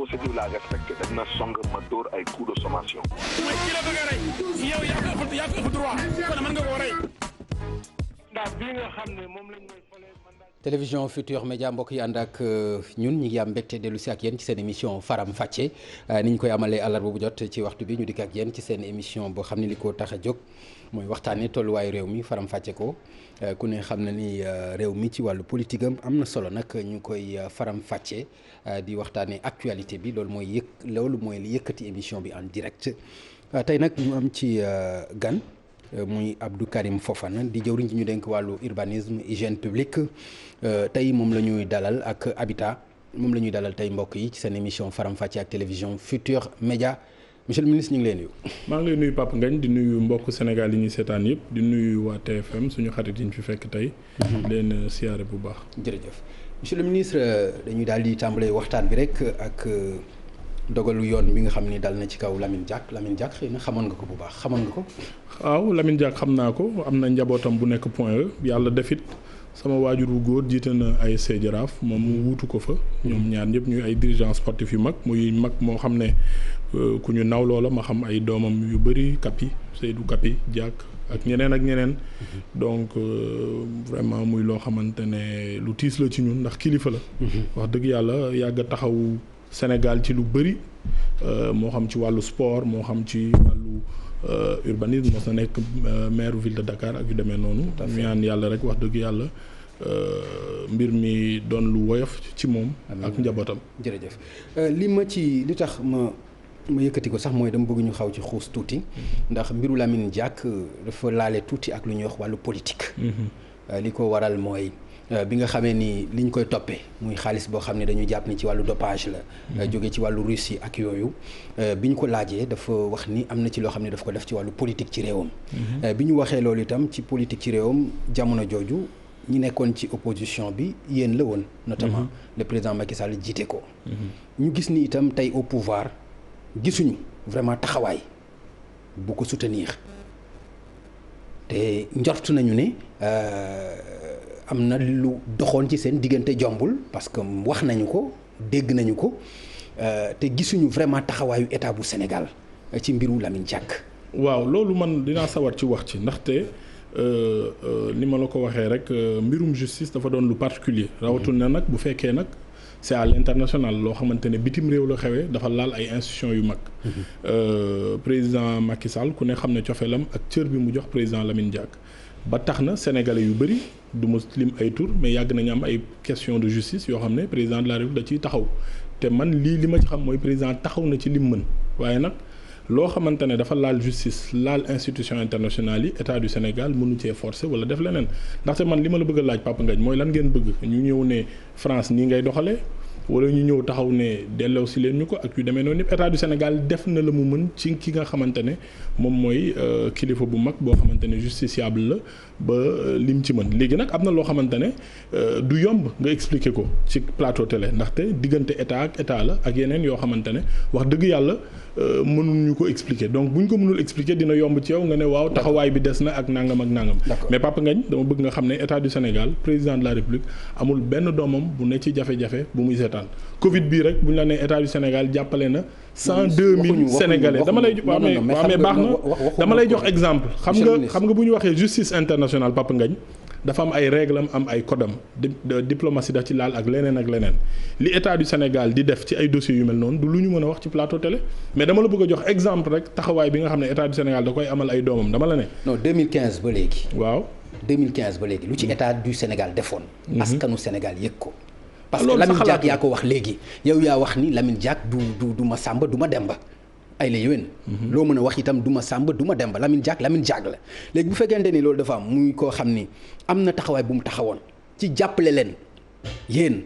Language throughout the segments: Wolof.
procédure la respecté dañ na song ma dóor ay coup de sommation. mais ki la bëgg a rey yow yaa ko ëpp droit kon mën nga koo rey. ndax bii nga xam ne moom lañ may fale télévision Futurs Médias mbokk yi ànd ak ñun ñi ngi am mbégte dellu si ak yéen ci seen émission Faram Facce ni ñu koy amalee àllarba bu jot ci waxtu bi ñu dikk ak yéen ci seen émission boo xam ne li ko tax a jóg mooy waxtaanee tolluwaayu réew mi Faram Facce ko ku ne xam na ni réew mi ci wàllu politique am na solo nag ñu koy Faram Facce di waxtaanee actualité bi loolu mooy li yëkkati émission bi en direct tey nag ñu am ci gan. muy Abdou Karim Fofana di jëwriñ ci ñu dénk wàllu urbanisme hygiène publique tey moom la ñuy dalal ak habitat moom la ñuy dalal tey mbokk yi ci seen émission Faram Facce ak télévision Futurs Médias monsieur le ministre ñu ngi leen nuyu. maa ngi lay nuyu Pape Ngagne di nuyu mbokk Sénégal yi ñuy seetaan yëpp di nuyu waa TFM suñu xarit yi ñu fi fekk tey. leen siyaare bu baax. jërëjëf monsieur le ministre dañuy daal di tàmbalee waxtaan bi rek ak. dogalu yoon bi nga xam ni dal na ci kaw Lamine Diack xëy na xamoon nga ko bu baax xamoon nga ko. waaw Lamine Diack xam naa ko am na njabootam bu nekk Point E yàlla defit sama waajur wu góor jiite na ASC Jaraaf moom mu wuutu ko fa. ñoom ñaar ñëpp ñuy ay dirigeants sportifs yu mag muy mag moo xam ne ku ñu naw loola ma xam ay doomam yu bëri Kapi Seydou Kapi Diack ak ñeneen. donc vraiment muy loo xamante ne lu tiis la ci ñun ndax kilifa la. wax dëgg yàlla yàgg a taxaw. Sénégal ci lu bëri moo xam ci wàllu sport moo xam ci wàllu urbanisme mos na nekk maire ville de Dakar ak yu demee noonu. ñaan yàlla rek wax dëgg yàlla mbir mi doon lu woyof ci moom. ak njabootam. jërëjëf li tax ma yëkkati ko sax mooy dama bëgg ñu xaw ci xuus tuuti. ndax mbiru Lamine Diack dafa laale tuuti ak lu ñuy wax wàllu politique. li ko waral mooy. bi nga xamee ni liñ koy toppee muy xaalis boo xam ne dañu jàpp ni ci wàllu dopage la jóge ci wàllu Russie ak yooyu bi ñu ko laajee dafa wax ni am na ci loo xam ne daf ko def ci wàllu politique ci réewam bi ñu waxee loolu itam ci politique ci réewam jamono jooju ñi nekkoon ci opposition bi yéen la woon notamment le président Macky Sall jiite ko ñu gis ni itam tey au pouvoir gisuñu vraiment taxawaay bu ko soutenir te njort nañu ne am na lu doxoon ci seen diggante jombul parce que wax nañu ko dégg nañu ko te gisuñu vraiment taxawaayu état bu Sénégal ci mbiru Lamine Diack. waaw loolu man dinaa sawar ci wax ci ndaxte ni ma la ko waxee rek mbirum justice dafa doon lu particulier rawatul na nag bu fekkee nag c'est à l'international loo xamante ne bitim réew la xewee dafa laal ay institutions yu mag. président Macky Sall ku ne xam ne cofeelam ak cër bi mu jox président Lamine Diack. ba tax na sénégalais yu bëri du ma lim ay tur mais yàgg nañu am ay question de justice yoo xam ne président de la République da ciy taxaw te man li ma ci xam mooy président taxaw na ci lim mën waaye nag loo xamante ne dafa laal justice laal institution internationale yi état du Sénégal mënu cee forcer wala def leneen ndaxte man li ma la bëgg a laaj Papa Ngagne mooy lan ngeen bëgg ñu ñëw ne France nii ngay doxalee wala ñu ñëw taxaw ne delloo si leen ñu ko ak yu demee noonu état du Sénégal def na la mu mën ci ki nga xamante ne moom mooy kilifa bu mag boo xamante ne justiciable la ba lim ci mën léegi nag am na loo xamante ne du yomb nga expliquer ko ci plateau télé ndaxte diggante état ak état la ak yeneen yoo xamante ne wax dëgg yàlla mënuñu ko expliquer donc bu ñu ko mënul expliquer dina yomb ci yow nga ne waaw taxawaay bi des na ak nangam ak nangam. mais Papa Ngagne dama bëgg nga xam ne état du Sénégal président de la République amul benn doomam bu ne ci jafe-jafe bu muy seetaan Covid bii rek bu ñu la nee état du Sénégal jàppale na 102 000 Sénégalais dama lay waaw mais baax na dama lay jox exemple xam nga bu ñu waxee justice internationale Papa Ngagne dafa am ay règles am ay code am diplomatie daf ci laal ak leneen li état du Sénégal di def ci ay dossiers yu mel noonu du lu ñu mën a wax ci plateau télé mais dama la bëgg a jox exemple rek taxawaay bi nga xam ne état du Sénégal da koy amal ay doomam dama la ne. non 2015 ba léegi. waaw 2015 ba léegi lu ci état du Sénégal defoon. askanu Sénégal yëg ko. parce que Lamine Diack yaa ko wax léegi yow yaa wax ni Lamine Diack du ma Samba du ma Demba. ay la yéwén loo mën a wax itam du ma Samba du ma Demba Lamine Diack la léegi bu fekkente ni loolu dafa am muy koo xam ni am na taxawaay bu mu taxawoon ci jàppale leen yéen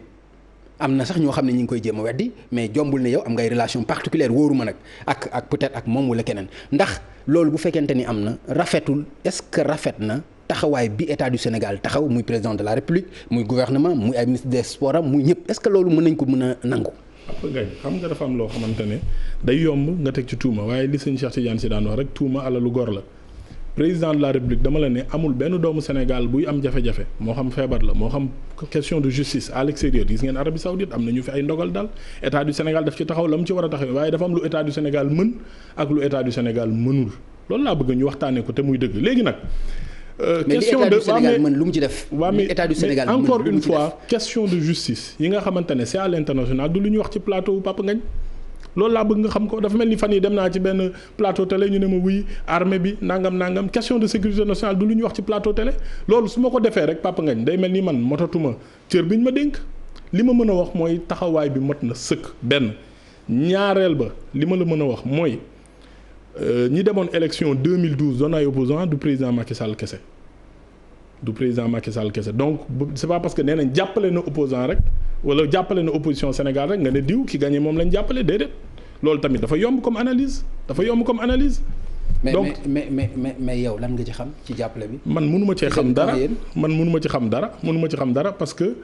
am na sax ñoo xam ne ñi ngi koy jéem a weddi mais jombul ne yow am ngay relation particulière wóoruma nag ak peut-être ak moom wala keneen ndax loolu bu fekkente ni am na rafetul est-ce que rafet na taxawaay bi état du Sénégal taxaw muy président de la République muy gouvernement muy ay ministre des sports muy ñëpp est-ce que loolu mën nañ ko mën a nangu. Papa Ngagne xam nga dafa am loo xamante ne day yomb nga teg ci tuuma waaye li sëñ Cheikh Tidiane si daan wax rek tuuma alalu gor la président de la République dama la ne amul benn doomu Sénégal buy am jafe-jafe moo xam feebar la moo xam question de justice à l'extérieur gis ngeen Arabie Saoudite am na ñu fi ay ndogal daal état du Sénégal daf ci taxaw la mu ci war a taxaw waaye dafa am lu état du Sénégal mën ak lu état du Sénégal mënul loolu laa bëgg ñu waxtaanee ko te muy dëgg léegi nag. question de Sénégal mën lu mu ci def. waaw mais état du Sénégal encore une fois question de justice yi nga xamante ne c'est à l'international du lu ñu wax ci plateau Papa Ngagne loolu laa bëgg nga xam ko dafa mel ni fan yi dem naa ci benn plateau télé ñu ne ma wuy armée bi nangam question de sécurité nationale du lu ñu wax ci plateau télé loolu su ma ko defee rek Papa Ngagne day mel ni man motatuma cër bi ñu ma dénk li ma mën a wax mooy taxawaay bi mot na sëkk benn ñaareel ba li ma la mën a wax mooy ñi demoon élection 2012 doon ay opposant du président Macky Sall kese donc c'est pas parce que nee nañ jàppale na opposant rek wala jàppale na opposition Sénégal rek nga ne diw ki gagné moom lañ jàppale déedéet loolu tamit dafa yomb comme analyse donc mais yow lan nga ci xam ci jàppale bi. man mënuma ci xam dara parce que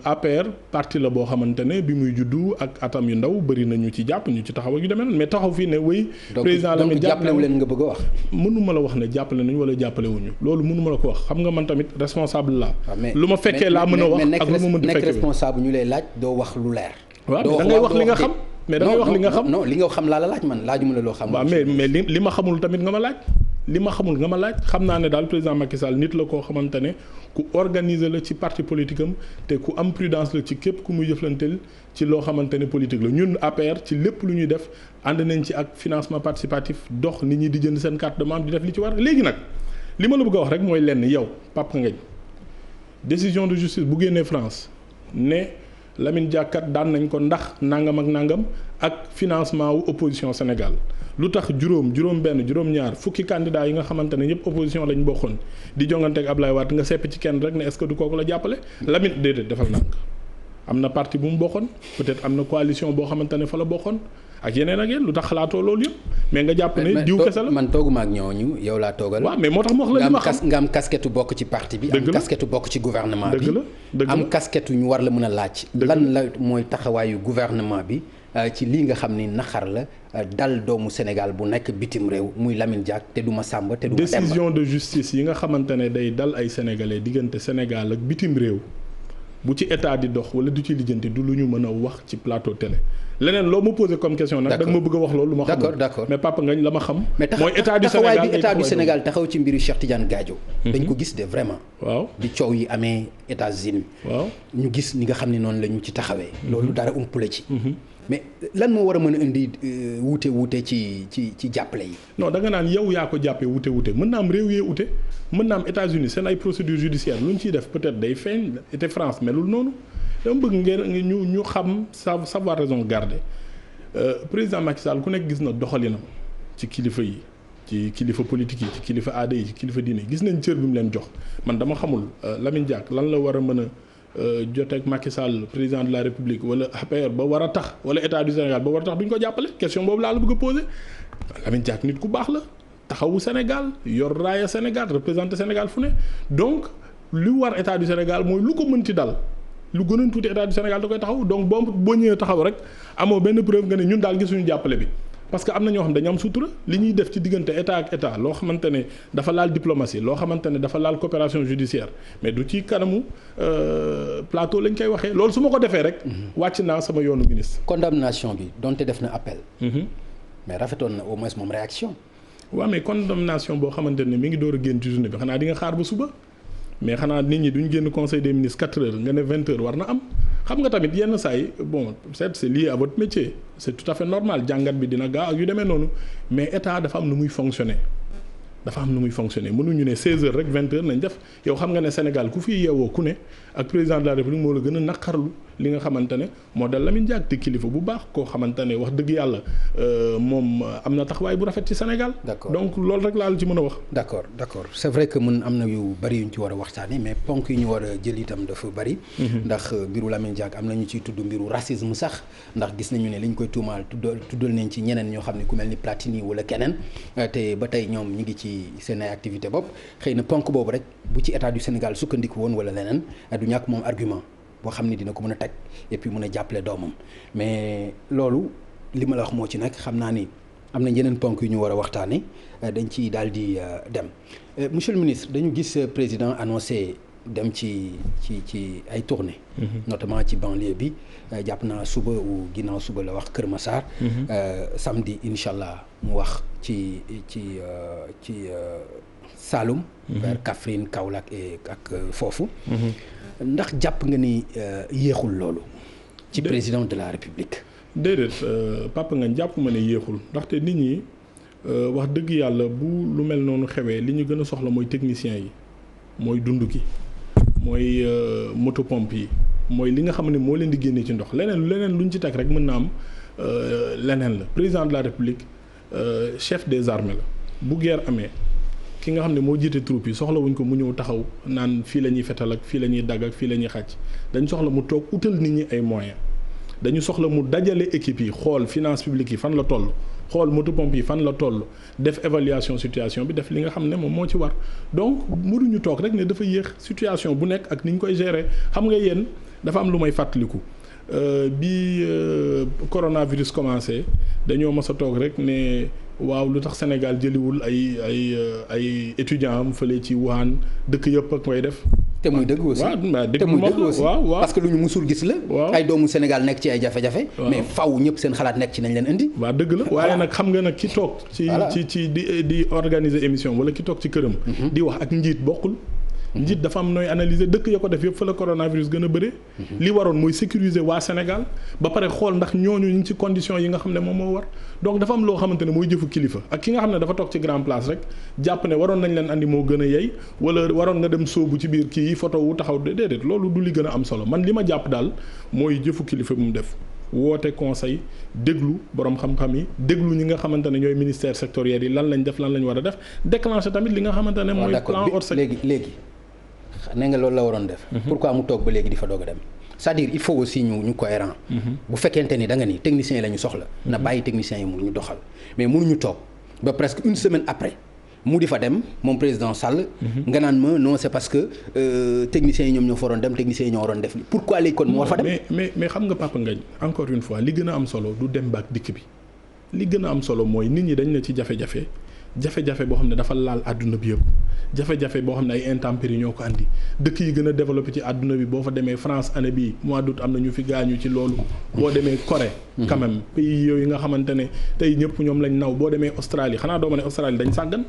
APR parti la boo xamante ne bi muy juddu ak atam yu ndaw bëri na ñu ci jàpp ñu ci taxaw ak yu demee noonu mais taxaw fii ne wéy. président la donc jàppalewu leen nga bëgg a wax. mënuma la wax ne jàppale nañu wala jàppale wuñu loolu mënuma la ko wax xam nga man tamit responsable laa. lu ma fekkee laa mën a wax ak lu ma mënti fekkee nekk responsable ñu lay laaj doo wax lu leer. waaw da ngay wax li nga xam. mais da ngay wax li nga xam non li nga xam laa la laaj man laajuma la loo xam. waaw mais li ma xamul tamit nga ma laaj. xam naa ne daal président Macky Sall nit la koo xamante ne ku organiser la ci parti politique am te ku am prudence la ci képp ku muy jëflanteel ci loo xamante ne politique la ñun APR ci lépp lu ñuy def ànd nañ ci ak financement participatif dox nit ñi di jënd seen carte de membre di def li ci war léegi nag li ma la bëgg a wax rek mooy lenn yow Papa Ngagne décision de justice bu génnee France ne Lamine Diack kat daan nañ ko ndax nangam ak financement wu opposition Sénégal lu tax juróom-ñaar fukki candidats yi nga xamante ne ñëpp opposition lañ bokkoon di jongante ak Ablaye Wade nga sepp ci kenn rek ne est-ce que du kooku la jàppale Lamine déedéet defal nànk am na parti bu mu bokkoon peut-être am na coalition boo xamante ne fa la bokkoon ak yeneen lu tax xalaatoo loolu yëpp mais nga jàpp ne diw kese la man tooguma ak ñooñu yow laa toogal. waaw mais moo tax ma wax la li ma xam nga am casquette bokk ci parti bi. am casquette bokk ci gouvernement bi. dëgg la am casquette ñu war la mën a laaj. lan la mooy taxawaayu gouvernement bi ci lii nga xam ni naxar la dal doomu Sénégal bu nekk bitim réew muy Lamine Diack te du ma Samba te du ma Demba. décision de justice yi nga xamante ne day dal ay sénégalais diggante Sénégal ak bitim réew bu ci état di dox wala du ci lijjanti du lu ñu mën a wax ci plateau télé leneen loo ma posé comme question nag. da nga ma bëgg a wax loolu lu ma xam. d'accord mais Papa Ngagne la ma xam. mooy état du Sénégal taxaw ci mbiru Cheikh Tidiane Gadio. dañ ko gis de vraiment. waaw di coow yi amee États-Unis waaw ñu gis ni nga xam ne noonu la ñu ci taxawee. loolu dara umpule ci. mais lan moo war a mën a indi wuute ci jàppale yi. non da nga naan yow yaa ko jàppee wuute mën naa am réew yee wuute mën naa am États-Unis seen ay procédures judiciaires lu ñu ciy def peut-être day feeñ te France melul noonu dama bëgg ngeen ñu xam savoir raison garder président Macky Sall ku nekk gis na doxalinam ci kilifa yi ci kilifa politique yi ci kilifa aada yi ci kilifa diine gis nañ cër bi mu leen jox man dama xamul Lamine Diack lan la war a mën a joteeg Macky Sall président de la République wala APR ba war a tax wala état du Sénégal ba war a tax duñ ko jàppale question boobu laa la bëgg a poser Lamine Diack nit ku baax la taxawu Sénégal yor raaya Sénégal représenté Sénégal fu ne donc li war état du Sénégal mooy lu ko mënti dal lu gënoon tuuti état du Sénégal da koy taxaw donc boo ñëwee taxaw rek amoo benn preuve nga ne ñun daal gisuñu jàppale bi parce que am na ñoo xam dañu am sutura li ñuy def ci diggante état ak état loo xamante ne dafa laal diplomatie loo xamante ne dafa laal coopération judiciaire mais du ci kanamu plateau lañ koy waxee loolu su ma ko defee rek. wàcc naa sama yoonu ministre. condamnation bi donte def na appel. mais rafetoon na au moins moom réaction. waaw mais condamnation boo xamante ne mi ngi door a génn ci journée bi xanaa di nga xaar ba suba. mais xanaa nit ñi duñ génn conseil des ministres 4 heures nga ne 20 heures war na am xam nga tamit yenn saa yi bon c'est lié à votre métier c'est tout à fait normal jàngat bi dina gaaw ak yu demee noonu mais état dafa am nu muy fonctionner mënuñu ne 16 heures rek 20 heures nañ def yow xam nga ne Sénégal ku fi yeewoo ku ne ak président de la République moo la gën a naqarlu li nga xamante ne moo dal Lamine Diack te kilifa bu baax koo xamante ne wax dëgg yàlla moom am na taxawaay bu rafet ci Sénégal. d'accord donc loolu rek laa la ci mën a wax. d'accord c'est vrai que mën am na yu bari yu ñu ci war a waxtaanee mais ponk yi ñu war a jël itam dafa bari. ndax mbiru Lamine Diack am na ñu ciy tudd mbiru racisme sax ndax gis nañu ne li ñu koy tuumaal tuddal nañ ci ñeneen ñoo xam ne ku mel ni Platini wala keneen te ba tey ñoom ñu ngi ci seen ay activité bopp xëy na ponk boobu rek bu ci état du Sénégal sukkandiku woon wala leneen du ñàkk moom argument boo xam ne dina ko mën a teg et puis mën a jàppale doomam mais loolu li ma la wax moo ci nag xam naa ni am na yeneen ponk yu ñu war a waxtaane dañ ci daal di dem monsieur le ministre dañu gis président annoncé dem ci ay tournée notamment ci banlieue bi jàpp naa suba ou ginnaaw suba la wax Kër Massar samedi incha allah mu wax ci Saloum vers Kaffrine Kaolack ak foofu ndax jàpp nga ni yéexul loolu ci président de la République déedéet Papa Ngagne jàpp ma ne yéexul ndaxte nit ñi wax dëgg yàlla bu lu mel noonu xewee li ñu gën a soxla mooy techniciens yi mooy dund gi mooy moto pompe yi mooy li nga xam ne moo leen di génne ci ndox leneen lu ñu ci teg rek mën na am leneen la président de la République chef des armées la bu guerre amee ki nga xam ne moo jiite troupe yi soxla wuñ ko mu ñëw taxaw naan fii la ñuy fetal ak fii la ñuy dagg ak fii la ñuy xàcc dañ soxla mu toog utal nit ñi ay moyens dañu soxla mu dajale équipe yi xool finance publique yi fan la toll xool moto pompe yi fan la toll def évaluation situation bi def li nga xam ne moom moo ci war donc mënuñu toog rek ne dafa yéex situation bu nekk ak ni ñu koy gérer xam nga yéen dafa am lu may fàttaliku bi coronavirus commencé dañoo mës a toog rek ne waaw lu tax Sénégal jëliwul ay étudiants am fële ci Wuhan dëkk yëpp ak koy def. te muy dëgg aussi te muy dëgg aussi parce que lu ñu musul gis la. ay doomu Sénégal nekk ci ay jafe-jafe. mais faw ñëpp seen xalaat nekk ci nañ leen indi. waaw dëgg la waaye nag xam nga nag ki toog. ci di organiser émission wala ki toog ci këram. di wax ak njiit bokkul. njiit dafa am nooy analyser dëkk ya ko def yëpp fa la coronavirus gën a bëre. li waroon mooy sécuriser waa Sénégal ba pare xool ndax ñooñu ñu ngi ci conditions yi nga xam ne moom moo war donc dafa am loo xamante ne mooy jëfu kilifa ak ki nga xam ne dafa toog ci grand place rek jàpp ne waroon nañ leen andi moo gën a yey wala waroon nga dem sóobu ci biir kii photo wu taxaw déedéet loolu du li gën a am solo man li ma jàpp daal mooy jëfu kilifa bu mu def woote conseil déglu borom xam-xam yi déglu ñi nga xamante ne ñooy ministère sectoriel yi lan lañ def lan lañ war a def déclencher tamit li nga xamante ne mooy plan léegi nee nga loolu la waroon def. pourquoi mu toog ba léegi di fa doog a dem c'est-à-dire il faut aussi ñu cohérent bu fekkente ni da nga ni techniciens yi la ñu soxla. na bàyyi techniciens yi mu ñu doxal mais mënuñu toog ba presque une semaine après mu di fa dem moom président Sall. nga naan ma non c'est parce que techniciens yi ñoom ñoo fa waroon dem techniciens yi ñoo waroon def li pourquoi léegi kon mu war fa dem. mais xam nga Papa Ngagne encore une fois li gën a am solo du dem baak dikk bi li gën a am solo mooy nit ñi dañ ne ci jafe-jafe boo xam ne dafa laal àdduna bi yëpp jafe-jafe boo xam ne ay intempéries ñoo ko andi dëkk yi gën a développé ci àdduna bi boo fa demee France année bii mois d'août am na ñu fi gaañu ci loolu. boo demee Corée. quand même pays yooyu nga xamante ne tey ñëpp ñoom lañ naw boo demee Australie xanaa doo ma ne Australie dañ sàggan.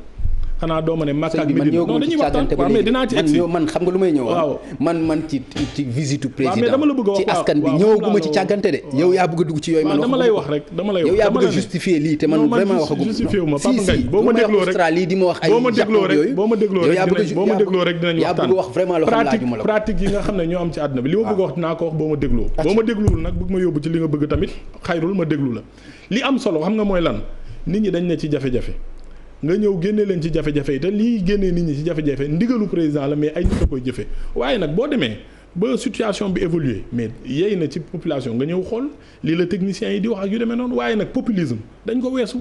xanaa doo ma ne Makka ak Medina non dañuy waxtaan waaw mais dinaa ci egsi man xam nga lu may ñëw waaw man ci visite président mais dama la bëgg a wax ci askan bi ñëwaguma ci càggante de yow yaa bëgg a dugg ci yooyu man dama lay wax rek yow yaa bëgg a justifier lii te man vraiment waxaguma justifier wu ma Papa Ngagne boo ma dégloo rek Australie di ma wax ay boo ma dégloo rek dinañ yaa bëgg a wax vraiment loo xam laajuma la pratique yi nga xam ne ñoo am ci àdduna bi li ma bëgg a wax dinaa ko wax boo ma dégloo boo ma dégluwul nag bëgg ma yóbbu ci li nga bëgg tamit xayrul ma déglu la li am solo xam nga mooy lan nit ñi dañ ne ci jafe-jafe nga ñëw génne leen ci jafe-jafe yi te lii génnee nit ñi ci jafe-jafe ndigalu président la mais ay nit a koy jëfe waaye nag boo demee ba situation bi évoluer mais yey na ci population nga ñëw xool lii la techniciens yi di wax ak yu demee noonu waaye nag populisme dañ ko weesu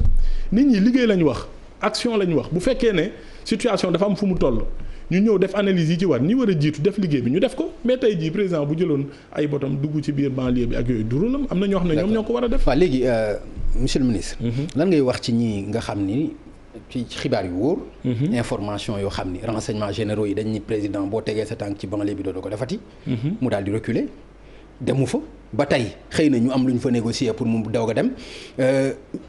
nit ñi liggéey lañ wax action lañ wax bu fekkee ne situation dafa am fu mu toll ñu ñëw def analyse yi ci war ñi war a jiitu def liggéey bi ñu def ko mais tey jii président bu jëloon ay botam dugg ci biir banlieue bi ak yooyu durulam am na ñoo xam ne ñoom ñoo ko war a def. waaw léegi monsieur le ministre. lan ngay wax ci ñi nga xam ni ci xibaar yu wóor. information yoo xam ni renseignements généraux yi dañ ni président boo tegee sa tànk ci banlieue bi doo ko defati. mu daal di reculer demu fa ba tey xëy na ñu am lu ñu fa négocier pour mu daw a dem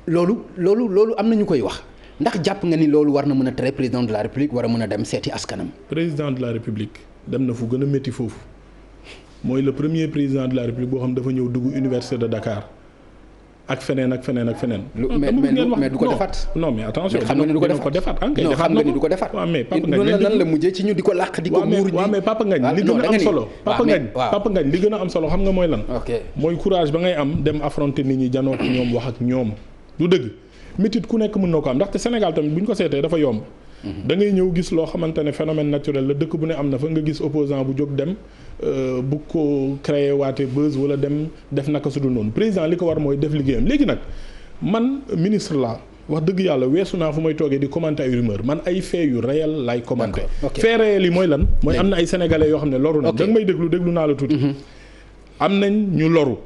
loolu am na ñu koy wax. ndax jàpp nga ni loolu war na mën a tere président de la république war a mën a dem seeti askanam. président de la république dem na fu gën a métti foofu mooy le premier président de la république boo xam dafa ñëw dugg université de Dakar ak feneen ak feneen ak feneen. mais du ko defaat. non mais attention xam nga ni du ko defaat non xam nga ni du ko defaat. waaw mais Papa Ngagne lan la mujjee ci ñu di ko làq di ko muur. waaw mais Papa Ngagne li gën a am solo. Papa Ngagne li gën a am solo xam nga mooy lan. mooy courage ba ngay am dem affronter nit ñi janoo ak ñoom wax ak ñoom du dëgg. métit ku nekk mën na ko am ndaxte Sénégal tamit bu ñu ko seetee dafa yomb. da ngay ñëw gis loo xamante ne phénomène naturel la dëkk bu ne am na fa nga gis opposant bu jóg dem bu ko créé waate buzz wala dem def naka su dul noonu président li ko war mooy def liggéeyam léegi nag man ministre la wax dëgg yàlla weesu naa fu may toogee di commenter ay rumeur man ay fait yu réel lay commenter. fait réel yi mooy lan. mooy am na ay sénégalais yoo xam ne loru na. da nga may déglu naa la tuuti. am nañ ñu loru.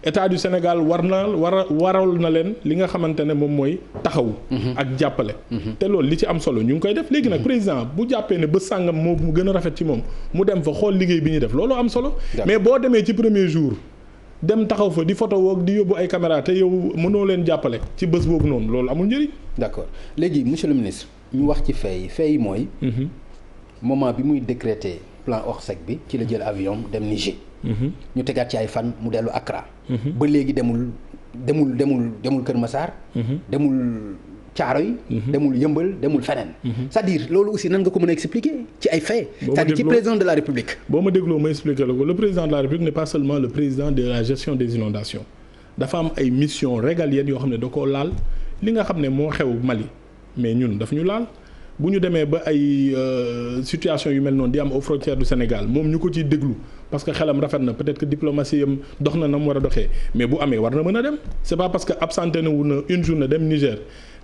état du Sénégal waral na leen li nga xamante ne moom mooy taxaw. ak jàppale. te loolu li ci am solo ñu ngi koy def léegi nag président bu jàppee ne bés sàngam moo mu gën a rafet ci moom mu dem fa xool liggéey bi ñuy def loolu am solo. mais boo demee ci premier jour. dem taxaw fa di photo woog di yóbbu ay caméra te yow mënoo leen jàppale ci bés boobu noonu loolu amul njëriñ. d'accord léegi monsieur le ministre ñu wax ci fee yi mooy. moment bi muy décréter plan Orsec bi ci la jël avion dem Niger. ñu tegaat ci ay fan mu dellu Accra. ba léegi demul Kër Massar. demul Thiaroye. demul Yëmbal demul feneen. c'est-à-dire loolu aussi nan nga ko mën a expliquer ci ay faits. c'est-à-dire ci président de la République. boo ma dégloo ma expliquer la ko le président de la République n'est pas seulement le président de la gestion des inondations dafa am ay missions régaliennes yoo xam ne da koo laal li nga xam ne moo xew Mali mais ñun daf ñu laal. bu ñu demee ba ay situation yu mel noonu di am aux frontières du Sénégal moom ñu ko ciy déglu parce que xelam rafet na peut-être que diplomatie am dox na mu war a doxee mais bu amee war na mën a dem c'est pas parce que absenté na wu na une journée dem Niger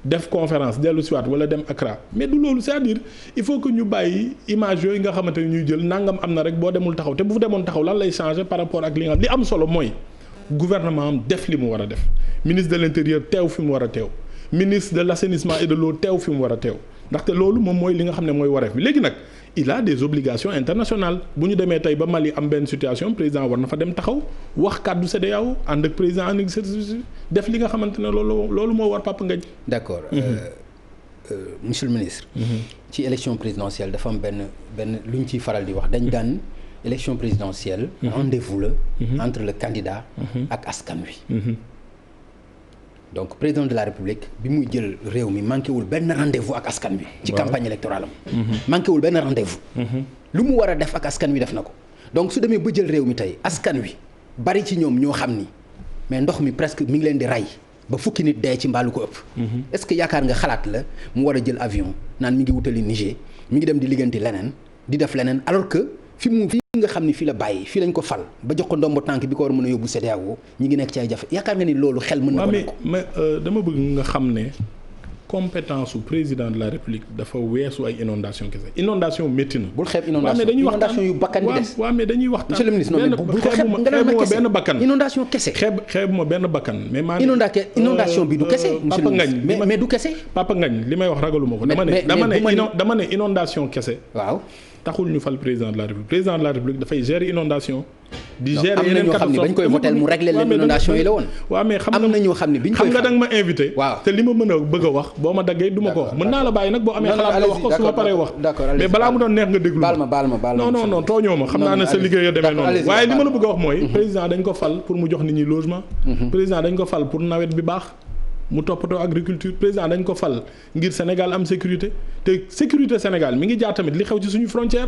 def conférence dellu siwaat wala dem Accra mais du loolu c'est-à-dire il faut que ñu bàyyi image yooyu nga xamante ni ñuy jël nangam am na rek boo demul taxaw te bu demoon taxaw lan lay changer par rapport ak li nga li am solo mooy gouvernement am def li mu war a def ministre de l'intérieur teew fi mu war a teew ministre de l'assainissement et de l'eau teew fi mu war a teew ndaxte loolu moom mooy li nga xam ne mooy wareef bi léegi nag il a des obligations internationales bu ñu demee tey ba Mali am benn situation président war na fa dem taxaw wax kàddu CEDEAO ànd ak président ànd ak def li nga xamante ne loolu moo war Papa Ngagne. d'accord monsieur le ministre. ci élection présidentielle dafa am benn lu ñu ciy faral di wax dañ daan élection présidentielle. rendez-vous la. entre le candidat. ak askan wi. donc président de la République bi muy jël réew mi manqué wul benn rendez-vous ak askan wi. ci campagne électorale am. manqué wul benn rendez-vous. lu mu war a def ak askan wi def na ko donc su demee ba jël réew mi tey askan wi bari ci ñoom ñoo xam ni mais ndox mi presque mi ngi leen di rey ba fukki nit dee ci mbaalu ko ëpp. est-ce que yaakaar nga xalaat la mu war a jël avion naan mi ngi wutali Niger mi ngi dem di ligganti leneen di def leneen alors que fi nga xam ni fii la bàyyi fii lañ ko fal ba jox ko ndombo tànk bi ko war a mën a yóbbu CEDEAO ñi ngi nekk ci ay jafe yaakaar nga ni loolu xel mën na ko nekk. mais dama bëgg nga xam ne compétence su président de la République dafa weesu ay inondation kese inondation métti na. bul xeeb inondation yu bakkan di des. waaw mais dañuy waxtaan. monsieur le ministre non mais bul ko xeeb nga naan ma kese benn bakkan. inondation kese. xeebuma benn bakkan. mais maa inondation bi du kese. monsieur le ministre mais du kese. Papa Ngagne li may wax ragaluma ko. dama ne inondation kese. waaw. taxul ñu fal président de la République dafay gérer inondation di gérer yeneen catastrophe am na ñoo xam ne bañ koy voter mu régler leen inondation yi la woon. waaw mais am na ñoo xam ne biñ koy xam nga da nga ma invité. waaw te li ma mën a bëgg a wax boo ma daggee du ma ko wax mën naa la bàyyi nag boo amee xalaat nga wax ko su ma paree wax. mais balaa mu doon neex nga déglu baal ma non tooñoo ma xam naa ne sa liggéey demee noonu waaye li ma la bëgg a wax mooy président dañ ko fal pour mu jox nit ñi logement président dañ ko fal pour nawet bi baax mu toppatoo agriculture président dañ ko fal ngir Sénégal am sécurité te sécurité Sénégal mi ngi jaar tamit li xew ci suñu frontière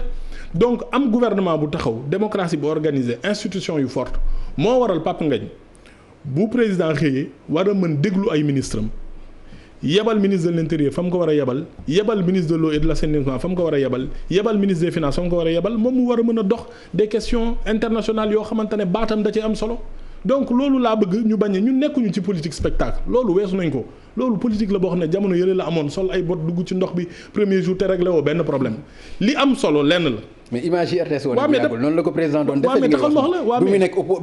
donc am gouvernement bu taxaw démocratie bu organisée institution yu forte moo waral Papa Ngagne bu président xëyee war a mën déglu ay ministre am yebal ministre de l'intérieur fa mu ko war a yebal ministre de l'eau et de l'assainissement fa mu ko war a yebal ministre des finances fa mu ko war a yebal moom mu war a mën a dox des questions internationales yoo xamante ne baatam da ci am solo donc loolu laa bëgg ñu bañ ñun nekkuñu ci politique spectacle loolu weesu nañ ko loolu politique la boo xam ne jamono yële la amoon sol ay bot dugg ci ndox bi premier jour te réglé woo benn problème li am solo lenn la. mais image yi RTS woon noonu la ko président doon defee. mais taxal wax la waaw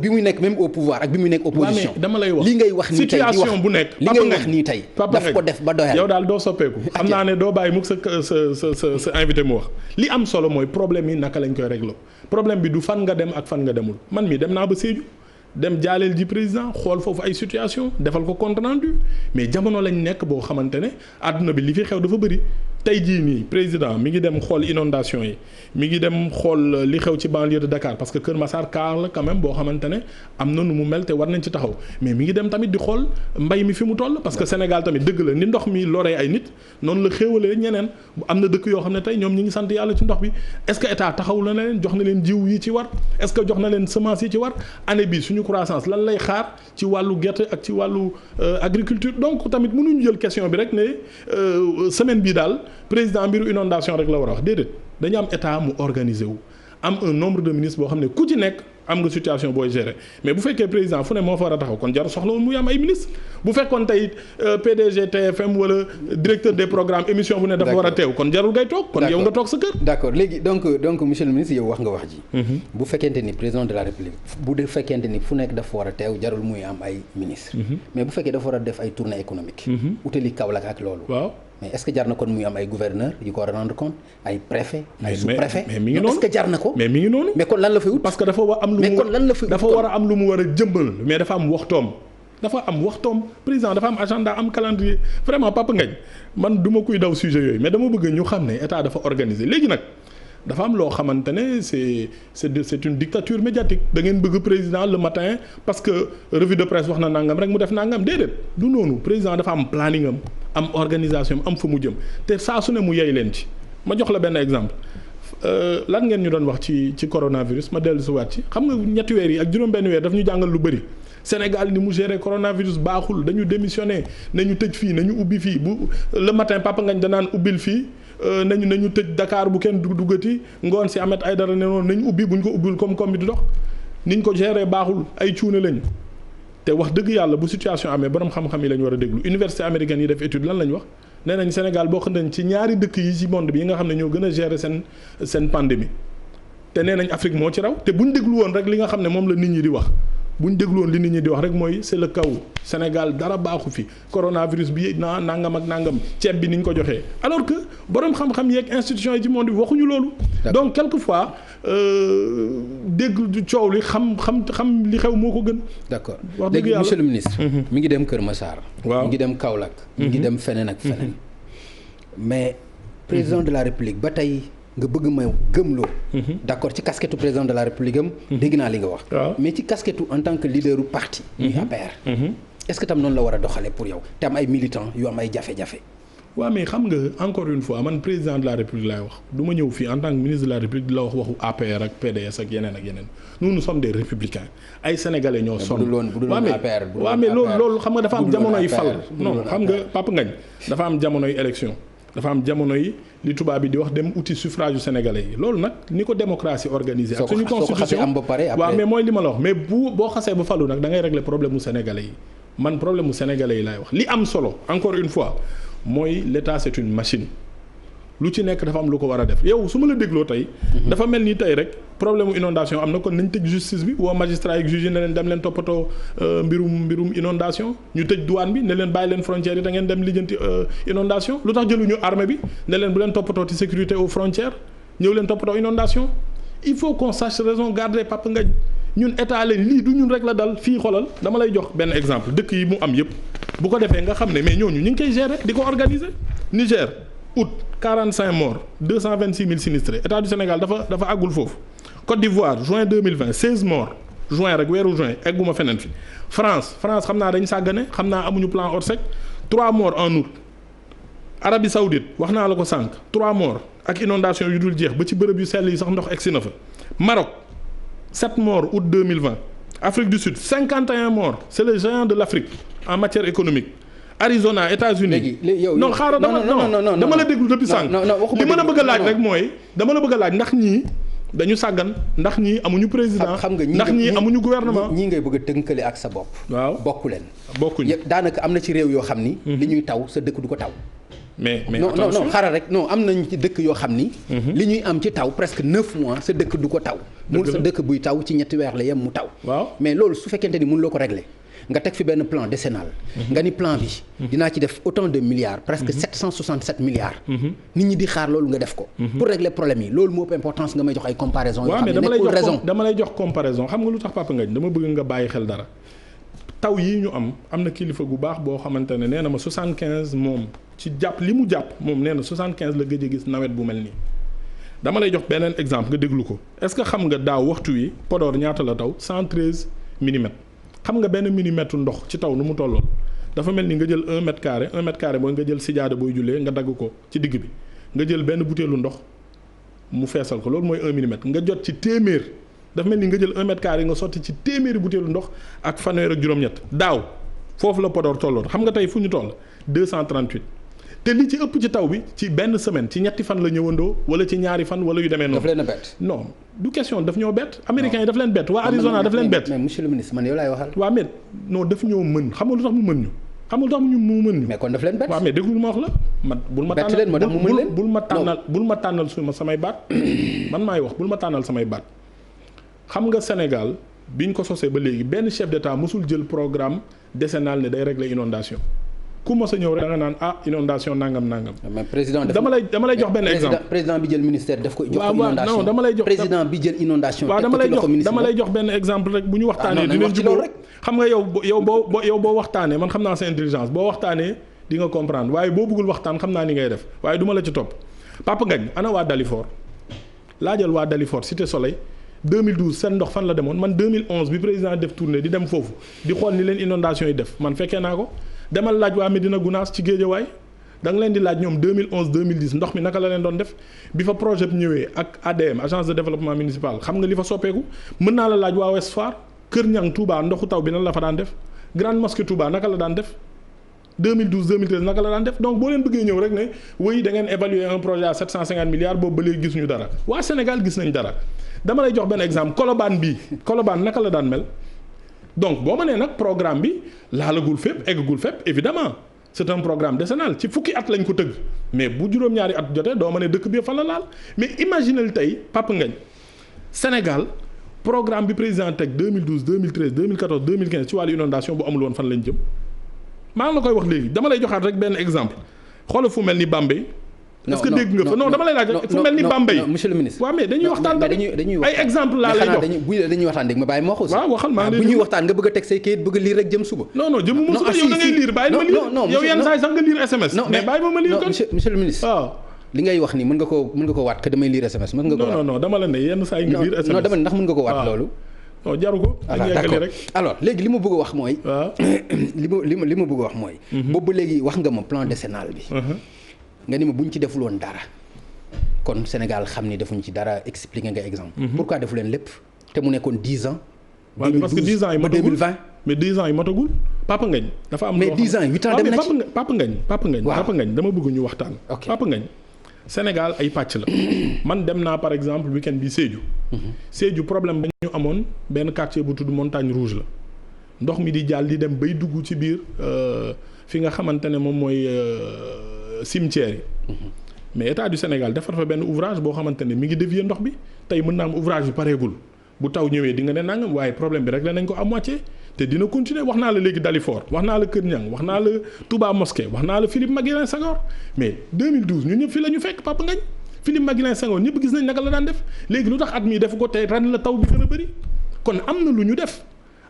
bi muy nekk même au pouvoir ak bi muy nekk opposition. dama lay wax li ngay wax nii tey situation bu nekk. li ngay wax nii tey daf ko def ba doyal. yow daal doo soppeeku. xam naa ne doo bàyyi mukk sa invité mu wax. li am solo mooy problème yi naka lañ koy réglé problème bi du fan nga dem ak fan nga demul man mii dem naa ba Sédhiou dem jaaleel ji président xool foofu ay situation defal ko compte rendu mais jamono lañ nekk boo xamante ne àdduna bi li fi xew dafa bëri tey jii nii président mi ngi dem xool inondation yi mi ngi dem xool li xew ci banlieue de Dakar parce que Kër Massar kaar la quand même boo xamante ne am na nu mu mel te war nañ ci taxaw mais mi ngi dem tamit di xool mbay mi fi mu toll parce que Sénégal tamit dëgg la ni ndox mi loree ay nit noonu la xéewalee ñeneen am na dëkk yoo xam ne tey ñoom ñi ngi sant yàlla ci ndox bi est-ce que état taxaw na leen jox na leen jiw yi ci war est-ce que jox na leen semence yi ci war année bi suñu croissance lan lay xaar ci wàllu gerte ak ci wàllu agriculture donc tamit mënuñu jël question bi rek ne semaine bii daal président mbiru inondation rek la war a wax déedéet dañu am état mu organiser wu am un nombre de ministres boo xam ne ku ci nekk am nga situation booy gérer mais bu fekkee président fu ne moo fa war a taxaw kon jar soxla woon muy am ay ministres bu fekkoon tey PDG TFM wala directeur des programmes émission bu ne dafa war a teew kon jarul ngay toog kon yow nga toog sa kër. d'accord léegi donc monsieur le ministre yow wax nga wax ji. bu fekkente ni président de la république bu fekkente ni fu nekk dafa war a teew jarul muy am ay ministre mais bu fekkee dafa war a def ay tournée économique. utali Kaolack ak loolu. waaw. mais est-ce que jar na kon muy am ay gouverneur yu ko war a rendre compte ay préfet ay sous-préfet mais mi ngi noonu est-ce que jar na ko mais mi ngi noonu mais kon lan la fay wut parce que dafa war am lu mu mais kon lan la fay wut dafa war a am lu mu war a jëmbal mais dafa am waxtoom président dafa am agenda am calendrier vraiment Papa Ngagne man du ma kuy daw sujet yooyu mais dama bëgg ñu xam ne état dafa organiser léegi nag dafa am loo xamante ne c'est une dictature médiatique da ngeen bëgg président le matin parce que revue de presse wax na nangam rek mu def nangam déedéet du noonu président dafa am planning am organisation am fa mu jëm te saa su ne mu yey leen ci ma jox la benn exemple lan ngeen ñu doon wax ci coronavirus ma dellu si waat ci xam nga ñetti weer yi ak juróom-benn weer daf ñu jàngal lu bëri Sénégal ni mu gérer coronavirus baaxul dañu démissionné nañu tëj fii nañu ubbi fii bu le matin Papa Ngagne danaan ubbil fii nañu tëj Dakar bu kenn duggati ngoon si Ahmed Aïdara ne noonu nañu ubbi bu ñu ko ubbil comme bi du dox niñ ko gérer baaxul ay cuune lañu te wax dëgg yàlla bu situation amee borom xam-xam yi la ñu war a déglu université américaine yi def étude lan la ñu wax nee nañ Sénégal bokk nañ ci ñaari dëkk yi ci monde bi yi nga xam ne ñoo gën a gérer seen pandémie te nee nañ Afrique moo ci raw te buñ déglu woon rek li nga xam ne moom la nit ñi di wax buñ déglu woon li nit ñi di wax rek mooy c'est le chaos Sénégal dara baaxu fi coronavirus bi nangam ak nangam ceeb bi ni ñu ko joxee alors que borom xam-xam yeeg institutions yi ci monde bi waxuñu loolu. donc quelquefois dégg coow li xam li xew moo ko gën. d'accord wax dëgg léegi yàlla monsieur le ministre. mi ngi dem Kër Massar. waaw mi ngi dem Kaolack. mi ngi dem feneen ak feneen. mais président de la République ba tey. nga bëgg ma gëmloo. d'accord ci casquette président de la république am. dégg naa li nga wax. mais ci casquette en tant que leader u parti. muy APR. est-ce que tam noonu la war a doxalee pour yow te am ay militants yu am ay jafe-jafe. waaw mais xam nga encore une fois man président de la république laay wax du ma ñëw fii en tant que ministre de la république di la wax waxu APR ak PDS ak yeneen nous sommes des républicains ay sénégalais ñoo sonn. waaw mais loolu xam nga dafa am jamonoy fal. non xam nga Papa Ngagne dafa am jamonoy élection. dafa am jamono yi li tubaab bi di wax dem outil suffrage yu sénégalais yi loolu nag ni ko démocratie organisée ak suñu constitution am ba pare waaw mais mooy li ma la wax mais boo xasee ba falu nag da ngay régler problème mu sénégalais yi man problème mu sénégalais yi laay wax li am solo encore une fois mooy l'état c'est une machine lu ci nekk dafa am lu ko war a def yow su ma la dégloo tey dafa mel ni tey rek problème mu inondation am na kon nañ tëj justice bi woo magistrat yi juge ne leen dem leen toppatoo mbirum inondation ñu tëj douane bi ne leen bàyyi leen frontières yi da ngeen dem lijjanti inondation lu tax jëluñu armée bi ne leen bu leen toppatoo ci sécurité aux frontières ñëw leen toppatoo inondation il faut qu'on sache raison garder Papa Ngagne ñun état leen lii du ñun rek la dal fii xoolal dama lay jox benn exemple dëkk yi mu am yëpp bu ko defee nga xam ne mais ñooñu ñu ngi koy gérer di ko organiser Niger août 45 morts 226 000 sinistrés état du Sénégal dafa àggul foofu Côte d'Ivoire juin 2020 16 morts juin rek weeru juin egguma feneen fi France xam naa dañ sàggane xam naa amuñu plan Orsec 3 morts en août Arabie Saoudite wax naa la ko sànq 3 morts ak inondation yu dul jeex ba ci bërëb yu sell yi sax ndox egsi na fa Maroc 7 morts août 2020 Afrique du Sud 51 morts c'est le géant de l'Afrique en matière économique Arizona États-Unis non xaaral dama la déglu depuis sànq li ma la bëgg a laaj rek mooy dama la bëgg a laaj ndax ñii dañu sàggan ndax ñii amuñu président ndax ñii amuñu gouvernement ñii ngay bëgg a tënkale ak sa bopp waaw bokkuñu daanaka am na ci réew yoo xam ni li ñuy taw sa dëkk du ko taw mais non xaaral rek non am nañ ci dëkk yoo xam ni li ñuy am ci taw presque 9 mois sa dëkk du ko taw mun sa dëkk buy taw ci ñetti weer la yem mu taw waaw mais loolu su fekkente ni mun loo ko régler nga teg fi benn plan décennal nga ni plan bi dinaa ci def autant de milliards presque 767 milliards nit ñi di xaar loolu nga def ko pour régler problème yi loolu moo ëpp importance nga may jox ay comparaison yoo xam ne nekkul raison dama lay jox comparaison xam nga lu tax Papa Ngagne dama bëgg nga bàyyi xel dara taw yii ñu am na kilifa gu baax boo xamante ne nee na ma 75 moom ci jàpp li mu jàpp moom nee na 75 la gëj a gis nawet bu mel nii dama lay jox beneen exemple nga déglu ko est-ce que xam nga daaw waxtu wi Podor ñaata la taw 113 millimètres xam nga benn millimètre ndox ci taw nu mu tolloon dafa mel ni nga jël 1 mètre carré mooy nga jël sijaada booy jullee nga dagg ko ci digg bi nga jël benn butéelu ndox mu feesal ko loolu mooy 1 millimètre nga jot ci téeméer dafa mel ni nga jël 1 mètre carré nga sotti ci téeméeri butéelu ndox ak fanweer ak juróom-ñett daaw foofu la Podor tolloon xam nga tey fu ñu toll 238 te li ci ëpp ci taw bi ci benn semaine ci ñetti fan la ñëwandoo wala ci ñaari fan wala yu demee noonu. daf leen a bett. non du question daf ñoo bett. américains yi daf leen bett waa Arizona daf leen bett. mais monsieur le ministre man yow laay waxal. waa mais non daf ñoo mën xam nga lu tax mu mën ñu xamul tax ñu mu mën. mais kon daf leen bett. waaw mais déglu ma wax la man. bul ma tànnal leen moo tax mu mën leen bul ma tànnal suma samay baat man maay wax bul ma tànnal samay baat xam nga Sénégal biñ ko sosee ba léegi benn chef d'état mosul jël programme décennal ne day régler inondation ku mos a ñëw rek da nga naan inondation nangam. mais président dama lay jox benn exemple. président bi jël ministère daf ko jox ko inondation. non dama lay jox président bi jël inondation. waaw dama lay jox benn exemple rek bu ñu waxtaanee. dinañ jubóo xam nga yow boo waxtaanee man xam naa sa intelligence boo waxtaanee di nga comprendre waaye boo bëggul waxtaan xam naa ni ngay def waaye du ma la ci topp. Papa Ngagne ana waa Dalifort laajal waa Dalifort Cité Soleil 2012 seen ndox fan la demoon man 2011 bi président def tournée di dem foofu di xool ni leen inondation yi def man fekkee naa ko. demal laaj waa Medina Gounass ci Guédiawaye da nga leen di laaj ñoom 2011 2010 ndox mi naka la leen doon def bi fa projet bi ñëwee ak ADM agence de développement municipal xam nga li fa soppeeku mën naa la laaj waa Ouest Foire Kër Ñang Touba ndoxu taw bi nan la fa daan def Grande Mosquée Touba naka la daan def 2012 2013 naka la daan def donc boo leen bëggee ñëw rek ne oui da ngeen évaluer un projet à 750 milliards boobu ba léegi gisuñu dara waa Sénégal gis nañ dara dama lay jox benn exemple Colobane naka la daan mel. donc boo ma nee nag programme bi laalagul fépp eggagul fépp évidemment c'est un programme décennal ci fukki at lañ ko tëgg mais bu juróom-ñaari at jotee doo ma ne dëkk bi fan la laal mais imaginez tey Papa Ngagne Sénégal programme bi président teg 2012 2013 2014 2015 ci wàllu inondation bu amul woon fan lañ jëm maa ngi la koy wax léegi dama lay joxaat rek benn exemple xoolal fu mel ni Bambey. est-ce que dégg nga fa non dama lay laaj fu mel ni Bambey monsieur le ministre. waaw mais dañuy waxtaan dañuy ay exemple laa lay jox dañuy waxtaan dégg ma bàyyi ma wax aussi. waaw waxal maa ngi bu ñuy waxtaan nga bëgg a teg say kayit bëgg a lire rek jëm suba. non jëm mu suba yow da ngay lire bàyyi ma lire yow yenn saa yi sax nga lire SMS. mais bàyyi ma lire kon monsieur le ministre. waaw li ngay wax ni mën nga ko waat que damay lire SMS mën nga ko waat. non dama la ne yenn saa yi nga lire SMS. non dama ne ndax mën nga ko waat loolu. non jaru ko. d'accord alors léegi li ma bëgg a wax mooy. waaw li ma bëgg a wax mooy. boobu ba léegi wax nga ma plan décennal bi. nga ni ma buñ ci deful woon dara kon Sénégal xam ni defuñu ci dara expliquer nga exemple. pourquoi defu leen lépp te mu nekkoon 10 ans. waaw parce que 10 ans yi matagul 2020. mais 10 ans yi matagul Papa Ngagne dafa am. mais 10 ans 8 ans dem na ci Papa Ngagne dama bëgg ñu waxtaan. ok Papa Ngagne Sénégal ay pàcc la man dem naa par exemple week-end bi Sédhiou. Sédhiou problème ba ñu amoon benn quartier bu tudd Montagne Rouge la ndox mi di jàll di dem bay dugg ci biir fi nga xamante ne moom mooy cimetière yi. mais état du Sénégal defar fa benn ouvrage boo xamante ne mi ngi dévier ndox bi tey mën naa am ouvrage bi pareegul bu taw ñëwee di nga ne nangam waaye problème bi réglé nañ ko à moitié te dina continuer wax naa la léegi Dalifort wax naa la Kër Ñang wax naa la Touba Mosquée wax naa la Philippe Maguilène Senghor mais 2012 ñun ñëpp fii la ñu fekk Papa Ngagne Philippe Maguilène Senghor ñëpp gis nañ naka la daan def léegi lu tax at mii def ko tey ren la taw bi gën a bëri kon am na lu ñu def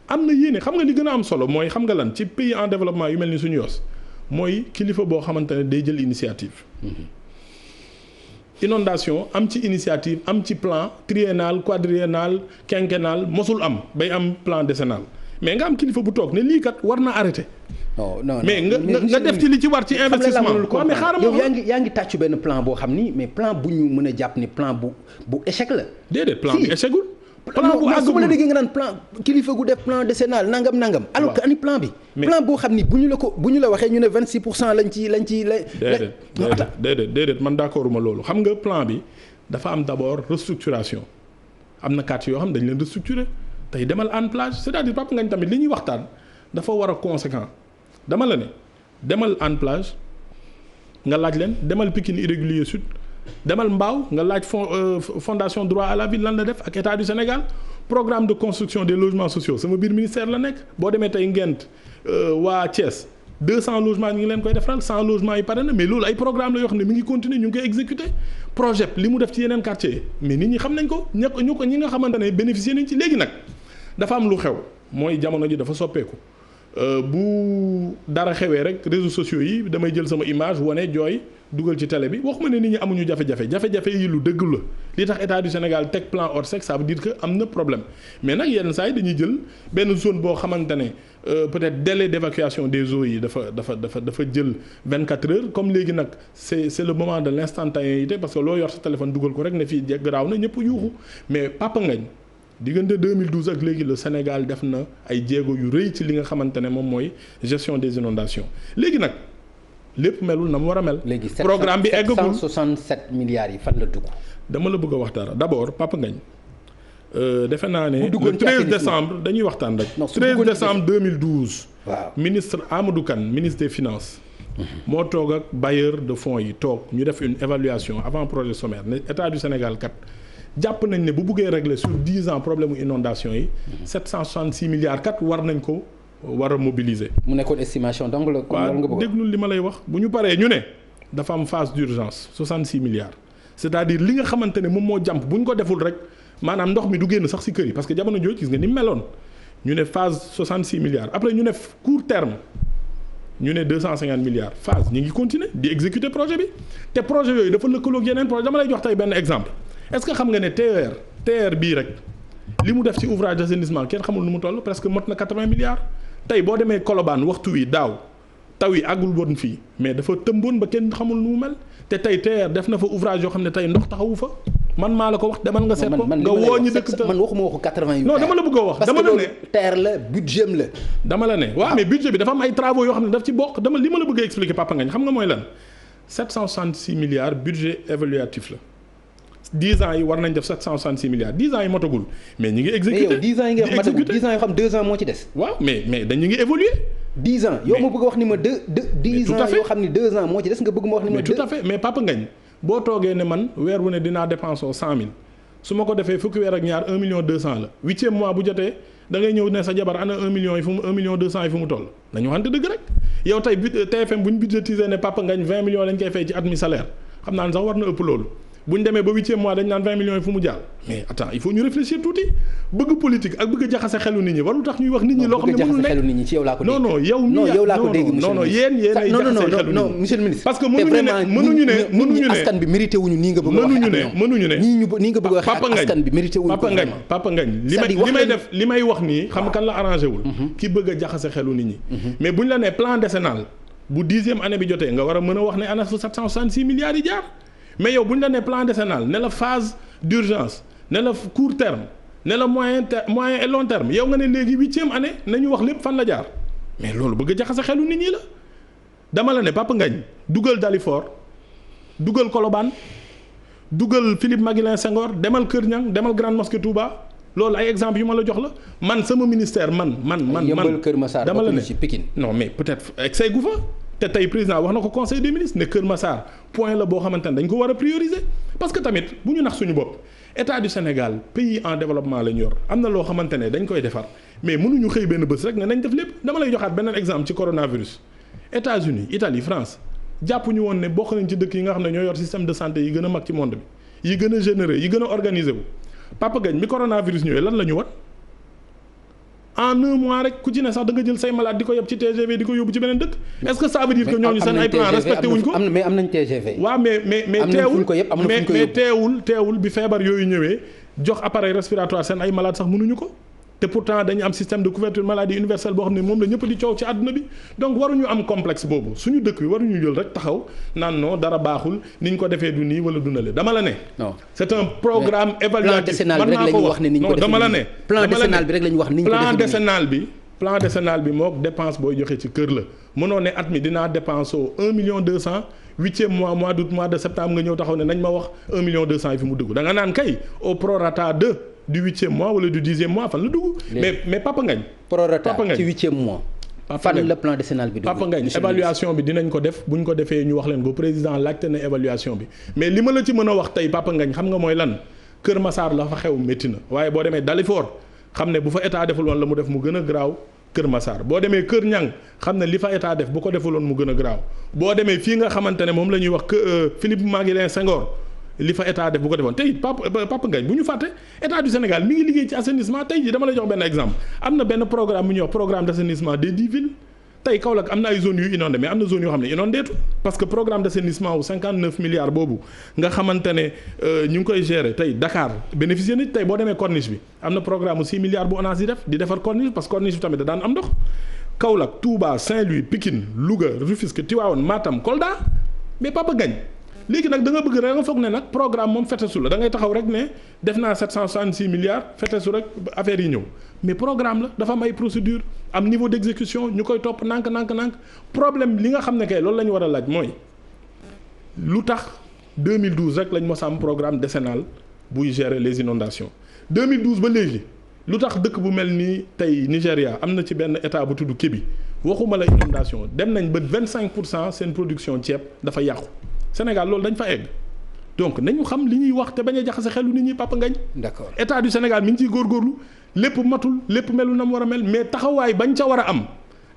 am na yéene xam nga li gën a am solo mooy xam nga lan ci pays en développement yu mel ni suñu yos mooy kilifa boo xamante ne day jël initiative. inondation am ci initiative am ci plan triennal quadriennal quinquennal mosul am bay am plan décennal mais nga am kilifa bu toog ne lii kat war na arrêté. non mais nga def ci li ci war ci investissement. waaw mais xaaral yow yaa ngi tàccu benn plan boo xam ni mais plan bu ñu mën a jàpp ni plan bu échec la. déedéet plan bi échecul. plan bu su ma la déggee nga naan plan kilifa gu def plan décennal nangam. alors que ani plan bi. plan boo xam ni bu ñu la waxee ñu ne 26% lañ ci. déedéet man d'accorduma loolu xam nga plan bi dafa am d'abord restructuration am na quartier yoo xam dañ leen restructurer tey demal Hann Plage c'est-à-dire Papa Ngagne tamit li ñuy waxtaan dafa war a conséquent dama la ne demal Hann Plage nga laaj leen demal Pikine Irrégulier Sud. demal Mbao nga laaj fondation droit à la ville lan la def ak état du Sénégal programme de construction des logements sociaux sama biir ministère la nekk boo demee tey Ngent waa Thiès 200 logements ñu ngi leen koy defaral 100 logements yi pare na mais loolu ay programme la yoo xam ne mi ngi continuer ñu ngi koy exécuter projet li mu def ci yeneen quartier mais nit ñi xam nañ ko ñi nga xamante ne bénéficier nañ ci léegi nag dafa am lu xew mooy jamono ji dafa soppeeku bu dara xewee rek réseaux sociaux yi damay jël sama image wane jooy dugal ci télé bi waxuma ne nit ñi amuñu jafe-jafe yi lu dëgg la li tax état du Sénégal teg plan Orsec ça veut dire que am na problème mais nag yenn saa yi dañuy jël benn zone boo xamante ne peut-être délai d'évacuation des eaux yi dafa jël 24 heures comme léegi nag c'est le moment de l'instantanéité parce que loo yor sa téléphone dugal ko rek ne fii garaaw na ñëpp yuuxu mais Papa Ngagne diggante 2012 ak léegi le Sénégal def na ay jéego yu rëy ci li nga xamante ne moom mooy gestion des inondations léegi nag lépp melul na mu war a mel. programme bi eggagul 767 milliards yi fan la dugg. dama la bëgg a wax dara d'abord Papa Ngagne defe naa ne le 13 décembre dañuy waxtaan rek. 13 décembre 2012 waaw ministre Amadou Kane ministre des finances. moo toog ak bailleur de fonds yi toog ñu def une évaluation avant projet sommaire ne état du Sénégal kat jàpp nañ ne bu buggee régler sur 10 ans problème mu inondation yi. 766 milliards kat war a mobiliser. mu nekkoon estimation donc la. comme loolu nga bëgg déglul li ma lay wax bu ñu paree ñu ne dafa am phase d'urgence 66 milliards. c'est-à-dire li nga xamante ne moom moo jàmp bu ñu ko deful rek maanaam ndox mi du génn sax ci kër yi parce que jamono jooju gis nga ni meloon ñu ne phase 66 milliards après ñu ne court terme ñu ne 250 milliards phase ñu ngi continuer di exécuter projet bi te projet yooyu dafa lëkkaloog yeneen projet dama lay jox tey benn exemple est-ce que xam nga ne TER bii rek li mu def ci ouvrage d'assainissement kenn xamul nu mu toll presque mot na 80 milliards tey boo demee Colobane waxtu wi daaw taw yi àggul woon fii mais dafa tëmboon ba kenn xamul nu mu mel te tey TER def na fa ouvrage yoo xam ne tey ndox taxawu fa man maa la ko wax demal nga seet ko nga woo ñi dëkk man waxuma waxu 80 yu non dama la bëgg a wax dama la ne TER la budget la dama la ne waaw mais budget bi dafa am ay travaux yoo xam ne daf ci bokk dama li ma la bëgg a expliquer Papa Ngagne xam nga mooy lan 766 milliards budget évaluatif la 10 ans yi war nañ def 766 milliards 10 ans yi motagul mais ñi ngi exécuter mais yow 10 ans yi nga wax matagul 10 ans yoo xam 2 ans moo ci des waaw mais dañu ngi évoluer 10 ans yow ma bëgg a wax ni ma 10 ans yoo xam ni 2 ans moo ci des nga bëgg ma wax ni ma tout à fait mais Papa Ngagne boo toogee ne man weer wu ne dinaa dépenser 100 000 su ma ko defee fukki weer ak ñaar 1 million 200 la 8e mois bu jotee da ngay ñëw ne sa jabar ana 1 million yi fu mu 1 million 200 yi fu mu toll nañu waxante dëgg rek yow tey TFM bu ñu budgétiser ne Papa Ngagne 20 millions lañ koy fay ci at mi salaire xam naa ne sax war na ëpp loolu bu ñu demee ba 8e mois dañ naan 20 millions yi fu mu jaar mais attends il faut ñu réfléchir tuuti bëgg politique ak bëgg a jaxase xelu nit ñi warul tax ñuy wax nit ñi loo xam ne mënul nekk xelu nit ñi ci yow laa ko dégg non yow laa ko dégg non yéen ay jaxase xelu nit ñi monsieur le ministre parce que mënuñu ne askan bi mérité wuñu nii nga bëgg a wax mënuñu ne nii nga bëgg a wax askan bi mérité wuñu Papa Ngagne li may wax nii xam kan la arrangé wul ki bëgg a jaxase xelu nit ñi mais buñ la nee plan décennal bu 10e année bi jotee nga war a mën a wax ne ana 766 milliards yi jaar mais yow bu ñu la nee plan décennal ne la phase d'urgence ne la court terme ne la moyen et long terme yow nga ne léegi 8e année nañu wax lépp fan la jaar mais loolu bëgg a jaxase xelu nit ñi la dama la ne Papa Ngagne dugal Dalifort dugal Colobane dugal Philippe Maguilène Senghor demal Kër Niang demal Grande Mosquée Touba loolu ay exemple yu ma la jox la man sama ministère man dama la ne non mais peut-être excès gu fa te tey président wax na ko conseil des ministres ne Kër Massar point la boo xamante ne dañ ko war a prioriser parce que tamit bu ñu nax suñu bopp état du Sénégal pays en développement la ñu yor am na loo xamante ne dañ koy defar mais mënuñu xëy benn bés rek ne nañ def lépp dama lay joxaat beneen exemple ci coronavirus États-Unis Italie France jàpp ñu woon ne bokk nañ ci dëkk yi nga xam ne ñoo yor système de santé yi gën a mag ci monde bi yi gën a généreux yi gën a organisé wu Papa Ngagne mi coronavirus ñëwee lan la ñu wat en 1 mois rek ku ci ne sax da nga jël say malade di ko yóbbu ci TGV di ko yóbbu ci beneen dëkk est-ce que ça veut dire que ñooñu seen ay plan respecté wuñ ko mais am nañ TGV waaw mais teewul bi feebar yooyu ñëwee jox appareil respiratoire seen ay malade sax mënuñu ko te pourtant dañu am système de couverture maladie universelle boo xam ne moom la ñëpp di coow ci àdduna bi donc waruñu am complexe boobu suñu dëkk bi waruñu jël rek taxaw naan non dara baaxul ni ñu ko defee du nii wala du na le dama la ne. non c'est un programme évaluatif man naa ko wax non dama la ne. plan décennal bi rek la ñu wax ni ñu ko defee plan décennal bi mook dépense booy joxe ci kër la mënoo ne at mi dinaa dépense 1 million 200 8e mois d'août mois de septembre nga ñëw taxaw ne nañ ma wax 1 million 200 yi fi mu dugg da nga naan kay au prorata du 8e mois wala du 10e mois fan la dugg. mais Papa Ngagne. prorata ci 8e mois. fan la plan décennal bi dugg. Papa Ngagne évaluation bi dinañ ko def bu ñu ko defee ñu wax leen ko président laajte na évaluation bi mais li ma la ci mën a wax tey Papa Ngagne xam nga mooy lan Kër Massar la fa xew métti na waaye boo demee Dalifort xam ne bu fa état deful woon la mu def mu gën a garaaw Kër Massar boo demee Kër Niang xam ne li fa état def bu ko deful woon mu gën a garaaw boo demee fii nga xamante ne moom la ñuy wax Philippe Maguilène Senghor li fa état def bu ko defoon tey Papa Ngagne bu ñu fàtte état du Sénégal mi ngi liggéey ci assainissement tey jii dama lay jox benn exemple am na benn programme bu ñuy wax programme d' assainissement des 10 villes tey Kaolack am na ay zones yu inondé mais am na zones yoo xam ne inondéetu parce que programme d' assainissement wu 59 milliards boobu nga xamante ne ñu ngi koy gérer tey Dakar bénéficier na tey boo demee corniche bi am na programme mu 6 milliards bu ONAS di defar corniche parce que corniche bi tamit da daan am ndox Kaolack Touba Saint-Louis Pikine Louga Rufisque Tivaouane Matam Kolda mais Papa Ngagne léegi nag da nga bëgg rek nga foog ne nag programme moom fetesu la da ngay taxaw rek ne def naa 766 milliards fetesu rek affaire yi ñëw mais programme la dafa am ay procédure am niveau d'exécution ñu koy topp nànk problème li nga xam ne kay loolu la ñu war a laaj mooy lu tax 2012 rek lañ mos a am programme décennal buy gérer les inondations 2012 ba léegi lu tax dëkk bu mel ni tey Nigéria am na ci benn état bu tudd Kébi waxuma la inondation dem nañ ba 25% seen production ceeb dafa yàqu Sénégal loolu dañ fa egg donc nañu xam li ñuy wax te bañ a jaxase xelu nit ñi Papa Ngagne. d'accord état du Sénégal mi ngi ciy góorgóorlu lépp matul lépp melu na mu war a mel mais taxawaay bañ ca war a am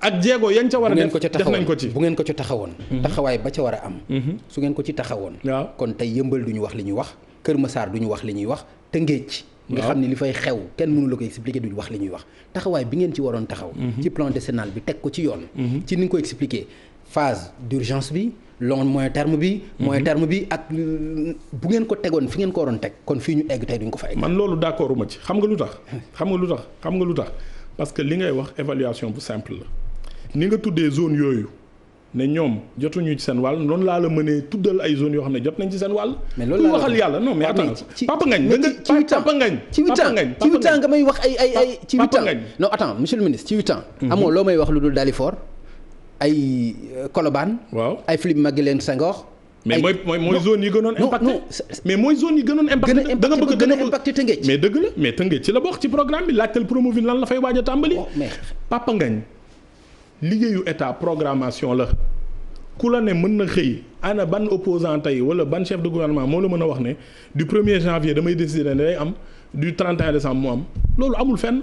ak jéego yañ ca war a def def nañ ko ci bu ngeen ko ci taxawoon. taxawaay ba ca war a am. su ngeen ko ci taxawoon. waaw kon tey yëmbal du ñu wax li ñuy wax Kër Massar du ñu wax li ñuy wax Tëngéej. nga xam ni li fay xew kenn mënu la ko expliquer duñu wax li ñuy wax taxawaay bi ngeen ci waroon taxaw. ci plan décennal bi teg ko ci yoon. ci ni nga ko expliquer phase d'urgence bi long moyen terme bi. moyen terme bi ak bu ngeen ko tegoon fi ngeen ko waroon teg kon fii ñu egg tey duñ ko fa egg. man loolu d'accord uma ci xam nga lu tax parce que li ngay wax évaluation bu simple la ni nga tuddee zone yooyu ne ñoom jotuñu ci seen wàll noonu laa la mënee tuddal ay zones yoo xam ne jot nañ ci seen wàll. mais loolu laa waxal yàlla non mais attends Papa Ngagne ci 8 ans nga may wax ay ci 8 ans non attends monsieur le ministre ci 8 ans. amoo loo may wax lu dul Dalifort ay Colobane. waaw ay Philippe Maguilène Senghor. mais mooy zone yi gënoon impacté mais mooy zone yi gënoon impacté da nga bëgg gën a impacté Tëngéej mais dëgg la mais Tëngéej ci la bokk ci programme bi laajtal Promoville lan la fay waaj a tàmbali. Papa Ngagne liggéeyu état programmation la ku la ne mën na xëy ana ban opposant tey wala ban chef de gouvernement moo la mën a wax ne du 1er janvier damay décider ne day am du 31 décembre mu am loolu amul fenn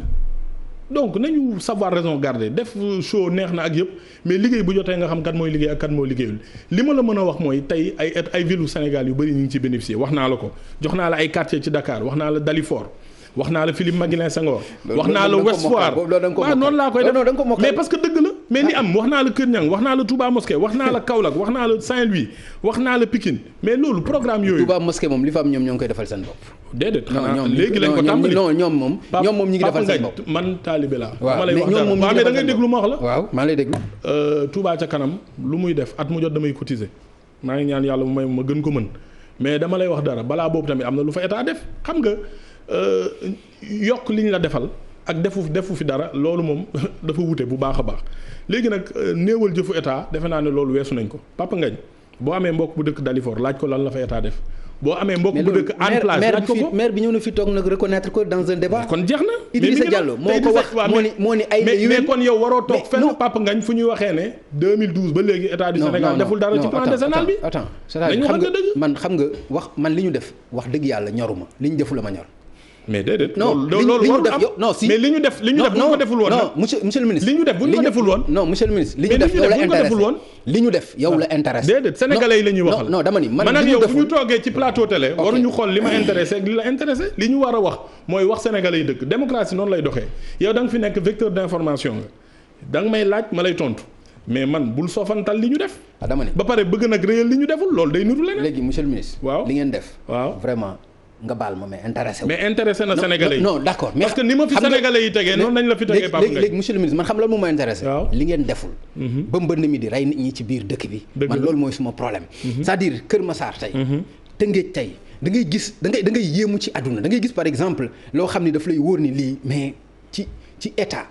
donc nañu savoir raison garder def show neex na ak yëpp mais liggéey bu jotee nga xam kat mooy liggéey ak kat moo liggéeyul li ma la mën a wax mooy tey ay villes Sénégal yu bëri ñu ngi ci bénéficier wax naa la ko jox naa la ay quartiers ci Dakar wax naa la Dalifort wax naa la Philippe Maguilène Senghor wax naa la Ouest Foire waaw noonu laa koy def mais parce que dëgg la mais li am wax naa la Kër Niang wax naa la Touba Mosquée wax naa la Kaolack wax naa la Saint-Louis wax naa la Pikine mais loolu programme yooyu Touba Mosquée moom li fa am ñoom ñoo ngi koy defal seen bopp déedéet xanaa léegi lañ ko tàmbali non ñoom moom ñi ngi defal seen bopp man taalibe laa waaw ma lay wax dara waaw mais da ngay déglu ma wax la waaw maa lay déglu Touba ca kanam lu muy def at mu jot damay cotiser maa ngi ñaan yàlla mu may ma gën ko mën mais dama lay wax dara balaa boobu tamit am na lu fa état def xam nga yokk li ñu la defal ak defu fi dara loolu moom dafa wute bu baax a baax léegi nag néewal jëfu état defe naa ne loolu weesu nañ ko Papa Ngagne boo amee mbokk bu dëkk Dalifort laaj ko lan la fa état def boo amee mbokk bu dëkk en place laaj ko maire bi ñëw na fi toog nag reconnaître ko dans un débat kon jeex na Idrissa Diallo moo ko wax moo ni ay mais kon yow waroo toog fenn Papa Ngagne fu ñuy waxee ne 2012 ba léegi état du Sénégal deful dara ci plan décennal bi attends c'est-à-dire xam nga wax man li ñu def wax dëgg yàlla ñoruma li ñu deful la ma ñor mais déedéet. loolu li ñu def non si mais li ñu def bu ñu ko deful woon. non monsieur le ministre. li ñu def bu ñu ko deful woon. non monsieur le ministre. li ñu def yow la intéressé li ñu def yow la intéressé. déedéet sénégalais yi la ñuy waxal. non dama ni man ak yow bu ñu toogee ci plateau télé. waruñu xool li ma intéressé ak li la intéressé. li ñu war a wax mooy wax sénégalais yi dëkk démocratie noonu lay doxee yow da nga fi nekk vecteur d'information nga da nga may laaj ma lay tontu mais man bul soofantal li ñu def. dama ni ba pare bëgg nag réel li ñu deful loolu day niru leneen. léegi monsieur le ministre. waaw li ngeen def. waaw vraiment. nga baal ma mais intéressé mais intéressé na sénégalais yi non d'accord mais parce que ni ma fi sénégalais yi tegee noonu nañ la fi tegee Pape Ngagne léegi monsieur le ministre man xam la moom ma intéressé li ngeen deful ba mbënd mi di rey nit ñi ci biir dëkk bi man loolu mooy suma problème c'est-à-dire Kër Massar tey Tëngéej tey da ngay gis da ngay yéemu ci àdduna da ngay gis par exemple loo xam ni daf lay wóor ni lii mais ci état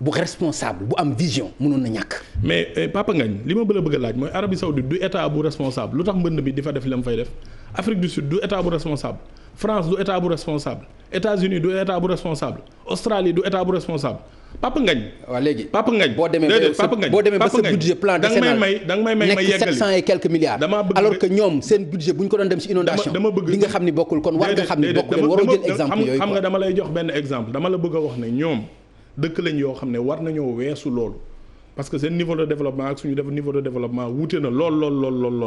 bu responsable bu am vision mënoon na ñàkk mais Papa Ngagne li ma bëgg a laaj mooy Arabie Saoudite du état bu responsable lu tax mbënd bi di fa def li mu fay def Afrique du Sud du état bu responsable France du état bu responsable États-Unis du état bu responsable Australie du état bu responsable Papa Ngagne. waaw léegi Papa Ngagne boo demee ba sa budget plan décennal da nga may may nekk 700 et quelques milliards. alors que ñoom seen budget bu ñu ko doon dem ci inondation di nga xam ni bokkul kon war nga xam ni bokkul leen waroo jël exemple yooyu xam nga dama lay jox benn exemple dama la bëgg a wax ne ñoom dëkk lañ yoo xam ne war nañoo weesu loolu parce que seen niveau de développement ak suñu niveau de développement wuute na lool.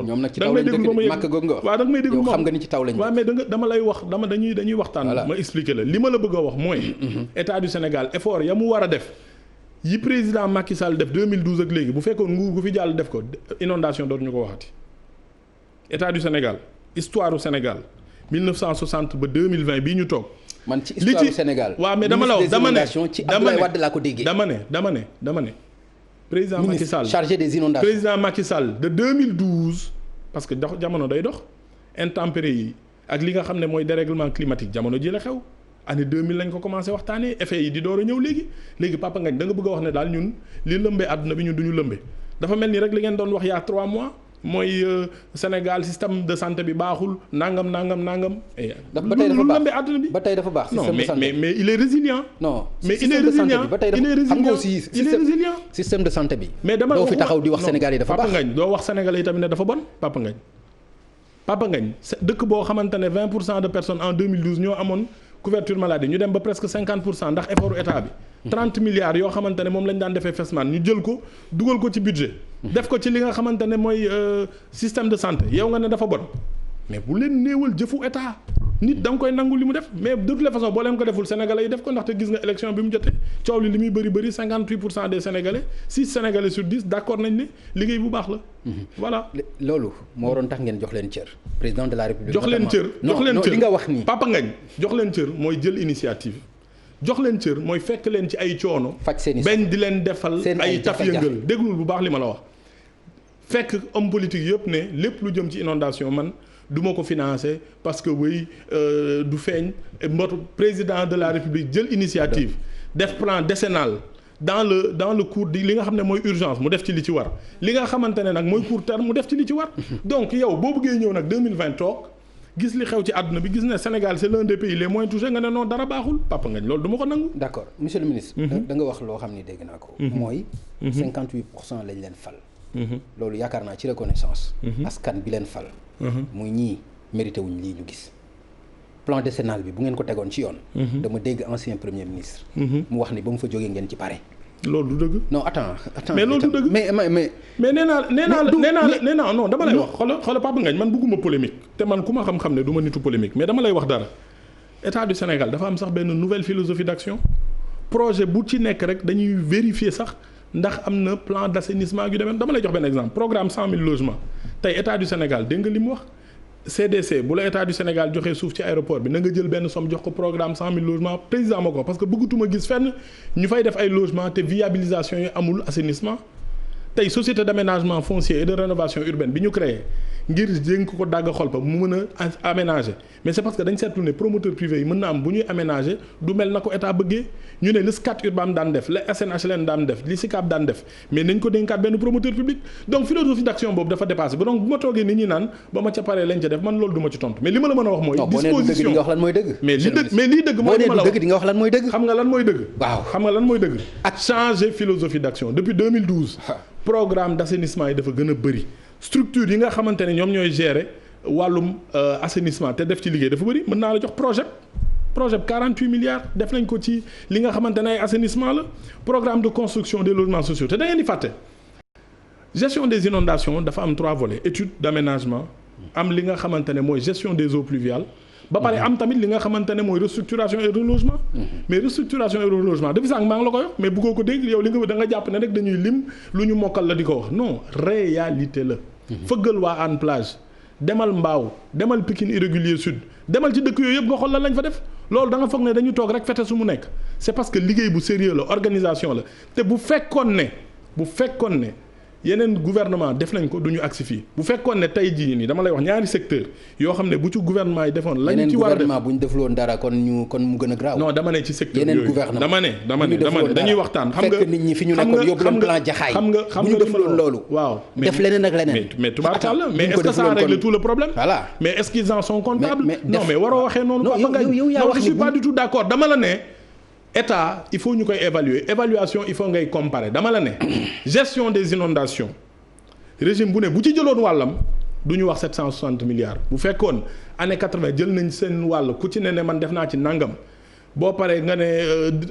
ñoom nag ci taw lañ dëkk màkk googu nga wax. waaw da nga may déglu yow xam nga ni ci taw lañ. waaw mais dama lay wax dañuy waxtaan. ma expliquer la li ma la bëgg a wax mooy. état du Sénégal effort ya mu war a def yi président Macky Sall def 2012 ak léegi bu fekkoon nguur gu fi jàll def ko inondation dootuñu ko waxati. état du Sénégal histoire du Sénégal 1960 ba 2020 bii ñu toog. man ci histoire du Sénégal. waaw mais dama la wax dama ne ci Abdoulaye Wade laa ko déggee. dama ne. président Macky Sall chargé des inondations président Macky Sall de 2012 parce que jamono day dox intempéries yi ak li nga xam ne mooy dérèglement climatique jamono ji la xew année 2000 lañ ko commencé waxtaanee effet yi di door a ñëw léegi Papa Ngagne da nga bëgg a wax ne daal ñun li lëmbee àdduna bi ñun duñu lëmbee dafa mel ni rek li ngeen doon wax yaa 3 mois mooy Sénégal système de santé bi baaxul nangam. ba tey dafa baax àdduna bi ba tey dafa baax. non mais il est résilient. non mais il est résilient xam nga aussi système de santé bi. mais dama doo fi taxaw di wax Sénégal yi dafa baax. Papa Ngagne doo wax Sénégalais yi tamit ne dafa bon Papa Ngagne dëkk boo xamante ne 20% de personnes en 2012 ñoo amoon couverture maladie ñu dem ba presque 50% ndax effort état bi. 30 milliards yoo xamante ne moom lañ daan defee FESMAN ñu jël ko dugal ko ci budget. def ko ci li nga xamante ne mooy système de santé yow nga ne dafa bon. mais bu leen néewal jëfu état nit da nga koy nangu li mu def mais de toutes les façons boo leen ko deful sénégalais yi def ko ndaxte gis nga élection bi mu jotee coow li muy bëri 58% des sénégalais 6 sénégalais sur 10 d'accord nañ ne liggéey bu baax la. voilà loolu moo waroon tax ngeen jox leen cër. président de la république jox leen cër li nga wax nii. Papa Ngagne jox leen cër mooy jël initiative jox leen cër mooy fekk leen ci ay coono. faj seen i bañ di leen defal ay taf yëngal déglul bu baax li ma la wax. fekk homme politique yëpp ne lépp lu jëm ci inondation man du ma ko financer parce que oui du feeñ mbootu président de la république jël initiative def plan décennal dans le cours di li nga xam ne mooy urgence mu def ci li ci war li nga xamante ne nag mooy court terme mu def ci li ci war donc yow boo bëggee ñëw nag 2020 toog gis li xew ci àdduna bi gis ne Sénégal c'est l'un des pays les moins touchés nga ne non dara baaxul Papa Ngagne loolu du ma ko nangu. d'accord monsieur le ministre. da nga wax loo xam ni dégg naa ko. mooy 58% lañ leen fal. loolu yaakaar naa ci reconnaissance. askan bi leen fal. muy ñii mérité wuñ lii ñu gis. plan décennal bi bu ngeen ko tegoon ci yoon. dama dégg ancien premier ministre. mu wax ni ba mu fa jógee ngeen ci pare. loolu du dëgg. non attends mais loolu du dëgg mais nee naa non dama lay wax xoolal Papa Ngagne man bëgguma polémique te man ku ma xam-xam ne du ma nitu polémique mais dama lay wax dara état du Sénégal dafa am sax benn nouvelle philosophie d'action projet bu ci nekk rek dañuy vérifier sax ndax am na plan d'assainissement yu demee dama lay jox benn exemple programme 100 000 logements tey état du Sénégal dégg nga li mu wax CDC bu la état du Sénégal joxee suuf ci aéroport bi na nga jël benn somme jox ko programme 100 000 logements président ma ko parce que bëggatuma gis fenn ñu fay def ay logements te viabilisation yi amul assainissement tey société d'aménagement foncier et de rénovation urbaine bi ñu créé ngir jéng ko dagg xol pa mu mën a aménager mais c'est parce que dañ seetlu ne promoteur privé yi mën na am bu ñuy aménager du mel na ko état bëggee ñu ne le SCAT Urbam daan def le SNHLM daan def li SICAP daan def mais nañ ko dénkaat benn promoteur public donc philosophie d'action boobu dafa dépassé ba donc bu ma toogee nit ñi naan ba ma ca paree lañ ca def man loolu du ma ci tontu mais li ma la mën a wax mooy disposition mais lii dëgg mooy li ma la wax di nga wax lan mooy dëgg xam nga lan mooy dëgg waaw xam nga lan mooy dëgg ak changer philosophie d'action depuis 2012 programme d'assainissement yi dafa gën a bëri structure yi nga xamante ne ñoom ñooy gérer wàllum assainissement te def ci liggéey dafa bëri mën naa la jox projet 48 milliards def nañ ko ci li nga xamante ne ay assainissement la programme de construction des logements sociaux te da ngeen di fàtte gestion des inondations dafa am 3 volets étude d'aménagement am li nga xamante ne mooy gestion des eaux pluviales ba pare am tamit li nga xamante ne mooy restructuration et relogement mais restructuration et relogement depuis sànq maa ngi la ko wax mais bëggoo ko dégg yow li nga da nga jàpp ne rek dañuy lim lu ñu mokkal la di ko wax non réalité la fëggal waa Hann Plage demal Mbao demal Pikine Irrégulier Sud demal ci dëkk yooyu yëpp nga xool lan lañ fa def loolu da nga foog ne dañu toog rek fete su mu nekk c'est parce que liggéey bu sérieux la organisation la te bu fekkoon ne yeneen gouvernement def nañ ko du ñu agsi fii bu fekkoon ne tey jii nii dama lay wax ñaari secteur yoo xam ne bu ci gouvernement yi defoon lañu ci war a def gouvernement bu ñu defloon dara kon mu gën a graaw non dama ne ci secteur yeneen yooyu gouvernement dama ne dañuy waxtaan xam nga fekk nit ñi fi ñu nekkoon yóbbu leen plan jaxaay xam nga bu ñu defloon loolu waaw def leneen ak leneen mais tubaarkàlla mais est-ce que ça règle tout le problème voilà mais est-ce qu'ils en sont comptables non mais waroo waxee noonu non je suis pas du tout d'accord dama la ne état il faut ñu koy évaluation il faut ngay comparer dama la ne gestion des inondations régime bu ne bu ci jëloon wàllam du ñu wax 760 milliards bu fekkoon année 80 jël nañ seen wàll ku ci ne man def naa ci nangam boo paree nga ne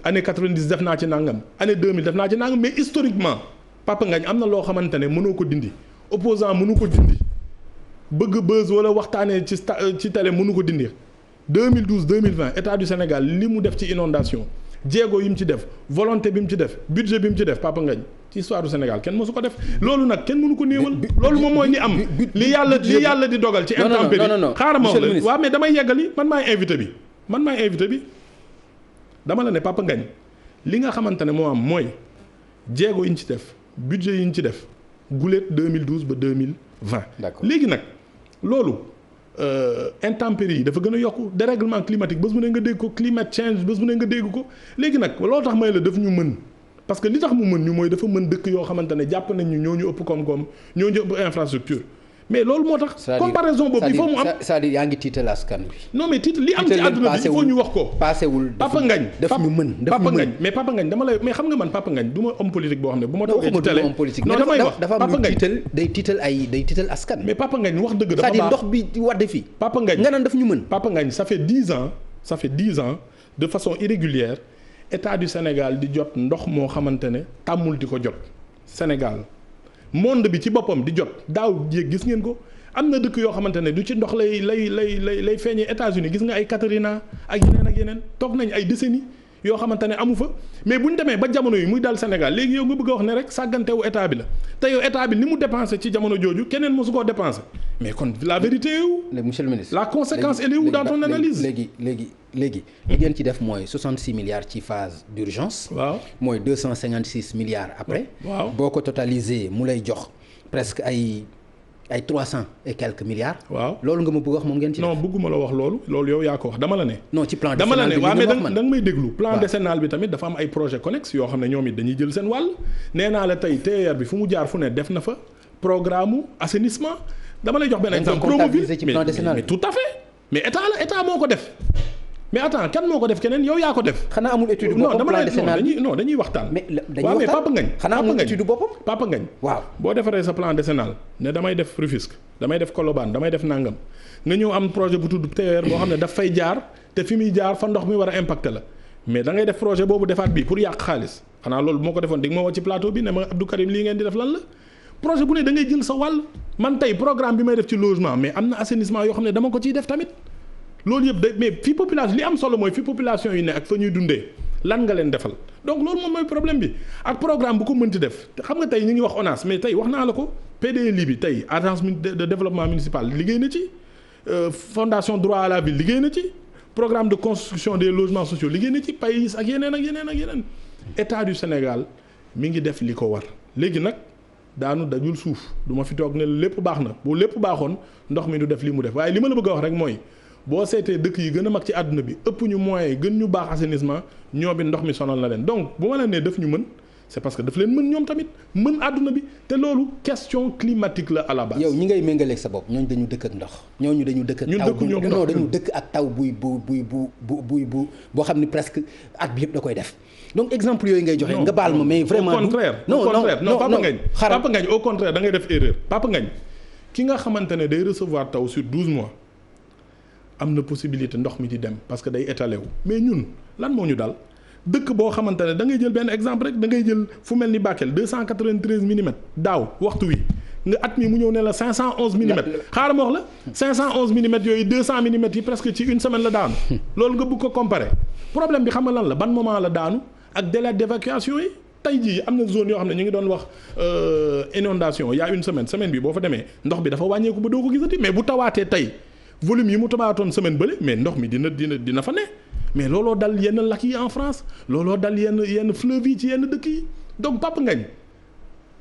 année 90 def naa ci nangam année 2000 def naa ci nangam mais historiquement Papa Ngagne am na loo xamante ne mënoo ko dindi opposant mënu ko dindi bëgg buzz wala waxtaanee ci télé mënu ko dindi 2012 2020 état du Sénégal li mu def ci inondation jéego yi mu ci def volonté bi mu ci def budget bi mu ci def Papa Ngagne ci histoire du Sénégal kenn mësu ko def loolu nag kenn mënu ko néewal loolu moom mooy li am li yàlla di dogal ci intempérie xaaral ma wax la waaw mais damay yeggali man maay invité bi dama la ne Papa Ngagne li nga xamante ne moo am mooy jéego yi ñu ci def budget yi ñu ci def guléet 2012 ba 2020 léegi nag loolu intempéries yi dafa gën a yokku dérèglement climatique bés bu ne nga dégg ko climate change bés bu ne nga dégg ko léegi nag loolu tax may la daf ñu mën parce que li tax mu mën ñu mooy dafa mën dëkk yoo xamante ne jàpp nañ ñu ñoo ñu ëpp koom-koom ñoo ñu ëpp infrastructure mais loolu moo tax. comparaison boobu il faut mu am c'est-à-dire yaa ngi tiital askan wi. non mais tiital li am ci àdduna bi il faut ñu wax ko. paasewul Papa Ngagne daf ñu mën Papa Ngagne mais Papa Ngagne dama lay mais xam nga man Papa Ngagne du ma homme politique boo xam ne bu ma toogee ci télé non damay wax dafa am day tiital askan. mais Papa Ngagne wax dëgg dafa baax c'est-à-dire ndox bi wadde fii. Papa Ngagne nga naan daf ñu mën. Papa Ngagne ça fait 10 ans de façon irrégulière état du Sénégal di jot ndox moo xamante ne tàmmul di ko jot Sénégal monde bi ci boppam di jot daaw jéeg gis ngeen ko am na dëkk yoo xamante ne du ci ndox lay feeñee États-Unis gis nga ay Katrina ak yeneen toog nañ ay décennies yoo xamante ne amu fa mais bu ñu demee ba jamono yi muy dal Sénégal léegi yow nga bëgg a wax ne rek sàggantewu état bi la te yow état bi ni mu dépensé ci jamono jooju keneen mosu koo dépensé mais kon la vérité est où. monsieur le ministre la conséquence elle est où dans ton analyse. léegi li ngeen ci def mooy 66 milliards ci phase d'urgence. waaw mooy 256 milliards après. waaw boo ko totalisé mu lay jox presque ay 300 et quelques milliards. waaw loolu nga ma bëgg wax moom ngeen ci def. non bëgguma la wax loolu yow yaa ko wax dama la ne. non ci plan décennal bi dama la ne waaw mais da nga may déglu plan décennal bi tamit dafa am ay projets connexes yoo xam ne ñoom it dañuy jël seen wàll nee naa la tey TER bi fu mu jaar fu ne def na fa programme assainissement dama lay jox benn exemple. Promoville mais tout à fait mais état moo ko def. mais attends kan moo ko def keneen yow yaa ko def. xanaa amul étude boppam plan décennal non dañuy waxtaan. mais dañuy waxtaan Papa Ngagne. xanaa amul étude boppam. Papa Ngagne. waaw boo defaree sa plan décennal ne damay def Rufisque damay def Colobane damay def Nangam nga ñëw am projet bu tudd TER boo xam ne daf fay jaar te fi muy jaar fa ndox mi war a impacté la mais da ngay def projet boobu defaat bii pour yàq xaalis xanaa loolu moo ko defoon di nga ma woo ci plateau bi ne ma Abdou Karim lii ngeen di def lan la. projet bu ne da ngay jël sa wàll man tey programme bi may def ci logement mais am na assainissement yoo xam ne dama ko ciy def tamit. loolu yëpp mais fi population li am solo mooy fi population yi ne ak fa ñuy dundee lan nga leen defal donc loolu moom mooy problème bi ak programme bu ko mënti def xam nga tey ñu ngi wax ONAS mais tey wax naa la ko PDL bi tey agence de développement municipal liggéey na ci fondation droit à la ville liggéey na ci programme de construction des logements sociaux liggéey na ci pays ak yeneen état du Sénégal mi ngi def li ko war léegi nag daanu dajul suuf du ma fi toog ne lépp baax na bu lépp baaxoon ndox mi du def li mu def waaye li ma la bëgg a wax rek mooy boo seetee dëkk yi gën a mag ci àdduna bi ëpp ñu moyens gën ñu baax assainissement ñoo bi ndox mi sonal na leen donc bu ma leen nee daf ñu mën c'est parce que daf leen mën ñoom tamit mën àdduna bi te loolu question climatique la à la base. yow ñi ngay méngaleeg sa bopp ñooñu dañu dëkk ak ndox. ñooñu dañu dëkk ak taw non dañu dëkk ak taw buy boo xam ni presque at bi yëpp da koy def donc exemple yooyu ngay joxe. nga baal ma mais vraiment au contraire non Papa Ngagne au contraire da ngay def erreur Papa Ngagne ki nga xamante ne day recevoir taw sur 12 mois. am na possibilité ndox mi di dem parce que day étalé wu mais ñun lan moo ñu dal dëkk boo xamante ne da ngay jël benn exemple rek da ngay jël fu mel ni Bakel 293 millimètres daaw waxtu wi nga at mi mu ñëw ne la 511 millimètres xaaral ma wax la 511 millimètres yooyu 200 millimètres yi presque ci une semaine la daanu loolu nga bëgg ko comparer problème bi xam nga lan la ban moment la daanu ak délai d'évacuation yi tey jii am na zone yoo xam ne ñu ngi doon wax inondation il y a une semaine bi boo fa demee ndox bi dafa wàññeeku ba doo ko gisati mais bu tawaatee tey volume yi mu tabaatoon semaine bële mais ndox mi dina fa ne mais looloo dal yenn lac yi en France looloo dal yenn fleuve yi ci yenn dëkk yi donc Papa Ngagne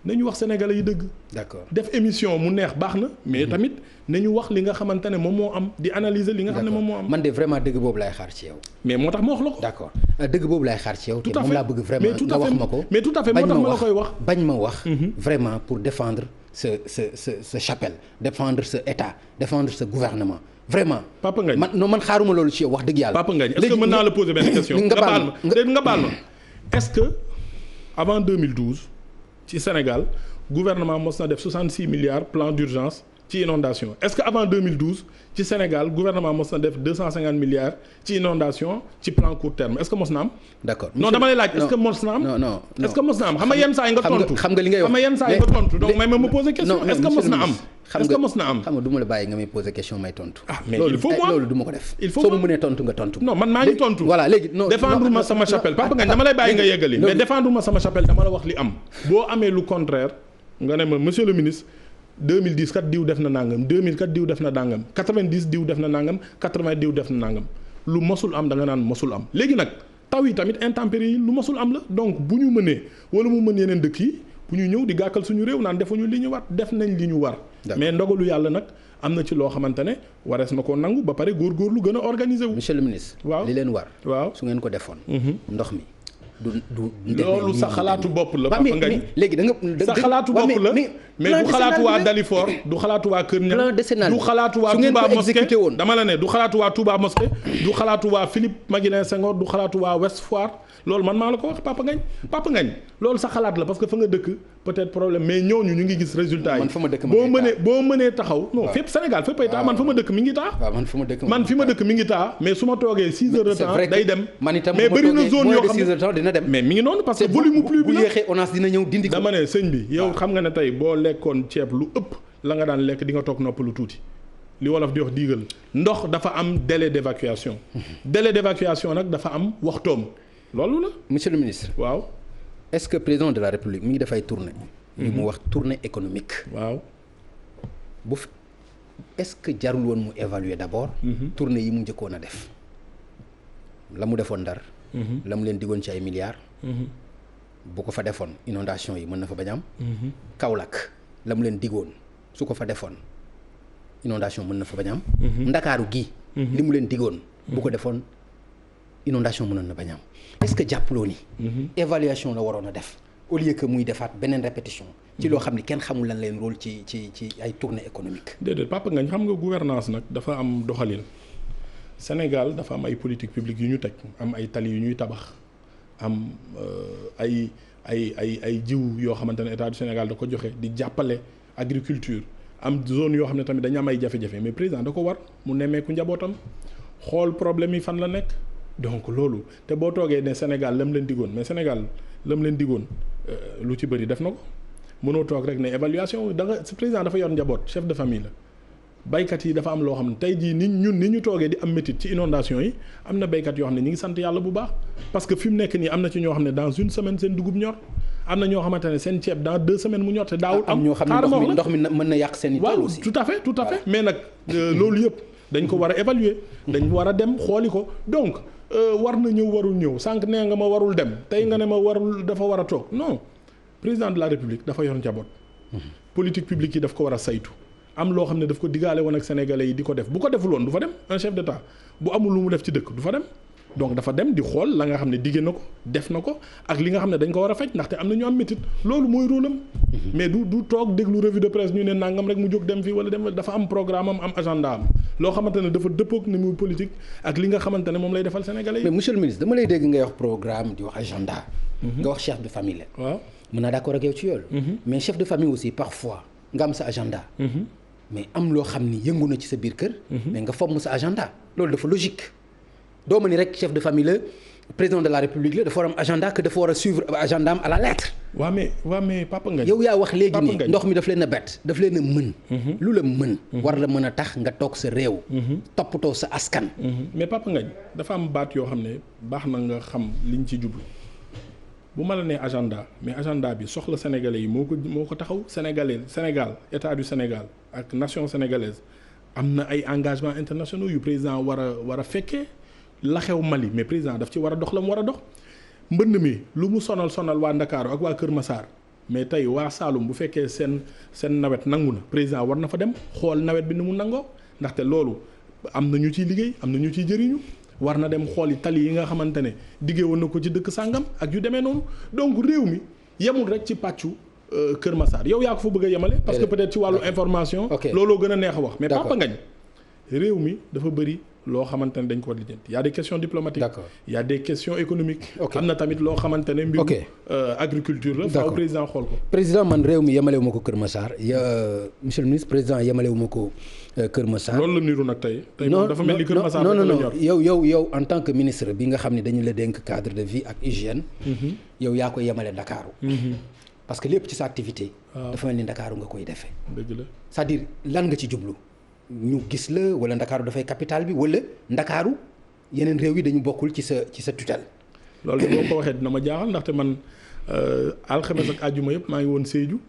nañu wax sénégalais yi dëgg. d'accord def émission mu neex baax na. mais tamit nañu wax li nga xamante ne moom moo am di analyser li nga xam ne moom moo am. man de vraiment dëgg boobu laay xaar ci yow. mais moo tax ma wax la ko. d'accord dëgg boobu laay xaar ci yow. te moom laa bëgg vraiment nga wax ma ko. mais tout à fait moo tax ma la koy wax bañ ma wax. vraiment pour défendre ce chapelle défendre ce état défendre ce gouvernement. vraiment Papa Ngagne man xaaruma loolu ci yow wax dëgg yàlla. Papa Ngagne est-ce que mën naa la poser benn question. nga baal ma est-ce que avant 2012 ci Sénégal gouvernement mos na def 66 milliards plan d'urgence ci inondation est-ce que avant 2012 ci Sénégal gouvernement mos na def 250 milliards ci inondation ci plan court terme est-ce que mos na am. d'accord non dama lay laaj est-ce que mos na am. non est-ce que mos na am xam nga yenn saa yi nga tontu. xam nga li ngay wax xam nga yenn saa yi nga tontu donc may ma poser question. est-ce que mos na am. est-ce que mos na am xam nga du ma la bàyyi nga may poser question may tontu. ah mais il faut moi loolu du ma ko def. il faut soo ma mënee tontu nga tontu. non man maa ngi tontu. voilà léegi non défendre ma sama chapelle Papa Ngagne dama lay bàyyi nga yeggali. mais défendre ma sama chapelle dama la wax li am. boo amee lu contraire nga ne ma monsieur le ministre 2010 kat diw def na nangam 2000 kat diw def na nangam 90 diw def na nangam 80 diw def na nangam lu mosul am da nga naan mosul am léegi nag taw yi tamit intempéries yi lu mosul am la donc bu ñu mënee wala mu mën yeneen dëkk yi bu ñu ñëw di gàkkal suñu réew naan defuñu li ñu war def nañ li ñu war. mais ndogalu yàlla nag am na ci loo xamante ne warees na ko nangu ba pare góorgóorlu gën a organiser wu. monsieur le ministre. waaw li leen war. waaw su ngeen ko defoon. ndox mi loolu sa xalaatu bopp la. Papa Ngagne léegi da nga sa xalaatu bopp la mais du xalaatu waa Dalifort du xalaatu waa Kër Niang du xalaatu waa Touba Mosquée dama la ne du xalaatu waa Touba Mosquée du xalaatu waa Philippe Maguilène Senghor du xalaatu waa Ouest Foire loolu man maa la ko wax Papa Ngagne loolu sa xalaat la parce que fa nga dëkk peut-être problème mais ñooñu ñu ngi gis résultat yi boo mënee taxaw non fépp Sénégal fépp ay taa man fa ma dëkk mi ngi taa man fi ma dëkk mi ngi taa mais su ma toogee 6 heures de temps day dem mais bëri na zone yoo xam ne mais mi ngi noonu parce que volume plus bi bu yéexee ONAS dina ñëw dindi ko dama ne sëñ bi yow xam nga ne tey boo lekkoon ceeb lu ëpp la nga daan lekk di nga toog nopp lu tuuti li wolof di wax diigal ndox dafa am délai d'évacuation nag dafa am waxtoom loolu la. monsieur le ministre. waaw. est-ce que président de la république mi ngi dafay tournée. li mu wax tournée économique. waaw. est-ce que jarul woon mu évaluer d'abord. tournée yi mu njëkkoon a def. la mu defoon Ndar. la mu leen diggoon ci ay milliards. bu ko fa defoon inondation yi mën na fa bañ am. Kaolack la mu leen diggoon su ko fa defoon inondation mën na fa bañ am. Ndakaaru gi. li mu leen diggoon. bu ko defoon inondation mënoon na bañ am. est-ce que jàppaloo ni. évaluation la waroon a def au lieu que muy defaat beneen répétition. ci loo xam ni kenn xamul lan leen rôle ci ay tournée économique. déedéet Papa Ngagne xam nga gouvernance nag dafa am doxalin Sénégal dafa am ay politique publique yu ñu teg am ay tali yu ñuy tabax am ay jiw yoo xamante ne état du Sénégal da ko joxe di jàppale agriculture am zone yoo xam ne tamit dañu am ay jafe-jafe mais président da ko war mu nemmeeku njabootam xool problème yi fan la nekk. donc loolu te boo toogee ne Sénégal lam leen diggoon mais Sénégal lam leen diggoon lu ci bëri def na ko mënoo toog rek ne évaluation da nga président dafa yor njaboot chef de famille la baykat yi dafa am loo xam ne tey jii ni ñu toogee di am métit ci inondation yi am na baykat yoo xam ne ñi ngi sant yàlla bu baax parce que fi mu nekk nii am na ci ñoo xam ne dans une semaine seen dugub ñor am na ñoo xamante ne seen ceeb dans 2 semaines mu ñor te daawul am ñoo xam ne ndox mi mën na yàq seen i tool aussi tout à fait mais nag loolu yëpp dañ ko war a évaluer dañ war a dem xooli ko donc war na ñëw warul ñëw sànq nee nga ma warul dem tey nga ne ma warul dafa war a toog non président de la république dafa yor njaboot. politique publique yi daf ko war a saytu am loo xam ne daf ko digaale woon ak sénégalais yi di ko def bu ko deful woon du fa dem un chef d'état bu amul lu mu def ci dëkk du fa dem donc dafa dem di xool la nga xam ne diggé na ko def na ko ak li nga xam ne dañ ko war a faj ndaxte am na ñu am métit loolu mooy rôle am mais du toog déglu revue de presse ñu ne nangam rek mu jóg dem fii wala dem dafa am programme am agenda am loo xamante ne dafa dëppook ni muy politique ak li nga xamante ne moom lay defal sénégalais yi. mais monsieur le ministre dama lay dégg ngay wax programme di wax agenda. nga wax chef de famille la. waaw mën naa d'accord ak yow ci yoolu mais chef de famille aussi parfois nga am sa agenda. mais am loo xam ni yëngu na ci sa biir kër. mais nga fomm sa agenda loolu dafa logique. doo ma ni rek chef de famille la président de la république la dafa war am agenda que dafa war a suivre agenda am à la lettre. waaw mais Papa Ngagne yow yaa wax léegi ni ndox mi daf leen a bett daf leen a mën. lu la mën. war la mën a tax nga toog sa réew. toppatoo sa askan. mais Papa Ngagne dafa am baat yoo xam ne baax na nga xam liñ ci jublu bu ma la nee agenda mais agenda bi soxla sénégalais yi moo ko taxaw Sénégal état du Sénégal ak nation sénégalaise am na ay engagements internationaux yu président war a fekkee. la xew Mali mais président daf ci war a dox la mu war a dox mbënd mi lu mu sonal waa Ndakaaru ak waa Kër Massar mais tey waa Saloum bu fekkee seen nawet nangu na président war na fa dem xool nawet bi ni mu nangoo ndaxte loolu am na ñu ciy liggéey am na ñu ciy jëriñu war na dem xooli tali yi nga xamante ne diggee woon na ko ci dëkk sàngam ak yu demee noonu donc réew mi yemul rek ci pàccu Kër Massar yow yaa ko fa bëgg a yemale. parce que peut-être ci wàllu information. looloo gën a neex a wax. mais Papa Ngagne réew mi dafa bëri. loo xamante ne dañ ko war lijjanti y a des questions diplomatiques. D'accord. Y a des questions économiques. am na tamit loo xamante ne mbiru agriculture la. faaw président xool ko. président man réew mi yemalewu ma ko Kër Massar monsieur le ministre président yemalewu ma ko Kër Massar. loolu la niru nag tey. moom dafa mel ni Kër Massar non yow en tant que ministre bi nga xam ne dañu la dénk cadre de vie ak hygiène. yow yaa ko yemale Ndakaaru. parce que lépp ci sa activité. dafa mel ni Ndakaaru nga koy defee. dëgg la c'est-à-dire lan nga ci jublu. ñu gis la wala Ndakaaru dafay capital bi wala Ndakaaru yeneen réew yi dañu bokkul ci sa tutelle. loolu boo ko waxee dina ma jaaxal ndaxte man alxames ak àjjuma yëpp maa ngi woon Sédhiou.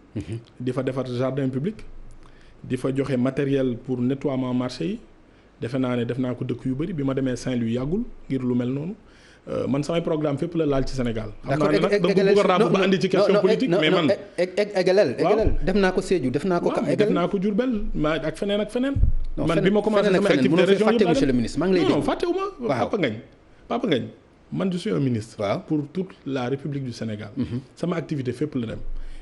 di fa defar jardin public. di fa joxe matériel pour nettoiement marché yi defe naa ne def naa ko dëkk yu bëri bi ma demee Saint-Louis yàggul ngir lu mel noonu. man samay programme fépp la laal ci Sénégal. d'accord xam naa ne nag da nga bëgg a ràbb ba andi ci question politique. mais man égalal def naa ko Sédhiou def naa ko. def naa ko Diourbel ak feneen ak feneen. man bi ma commencé sama activité région yëpp monsieur le ministre maa ngi lay dégg. non fàttewuma Papa Ngagne man je suis un ministre. waaw pour toute la République du Sénégal. sama activité fépp la dem.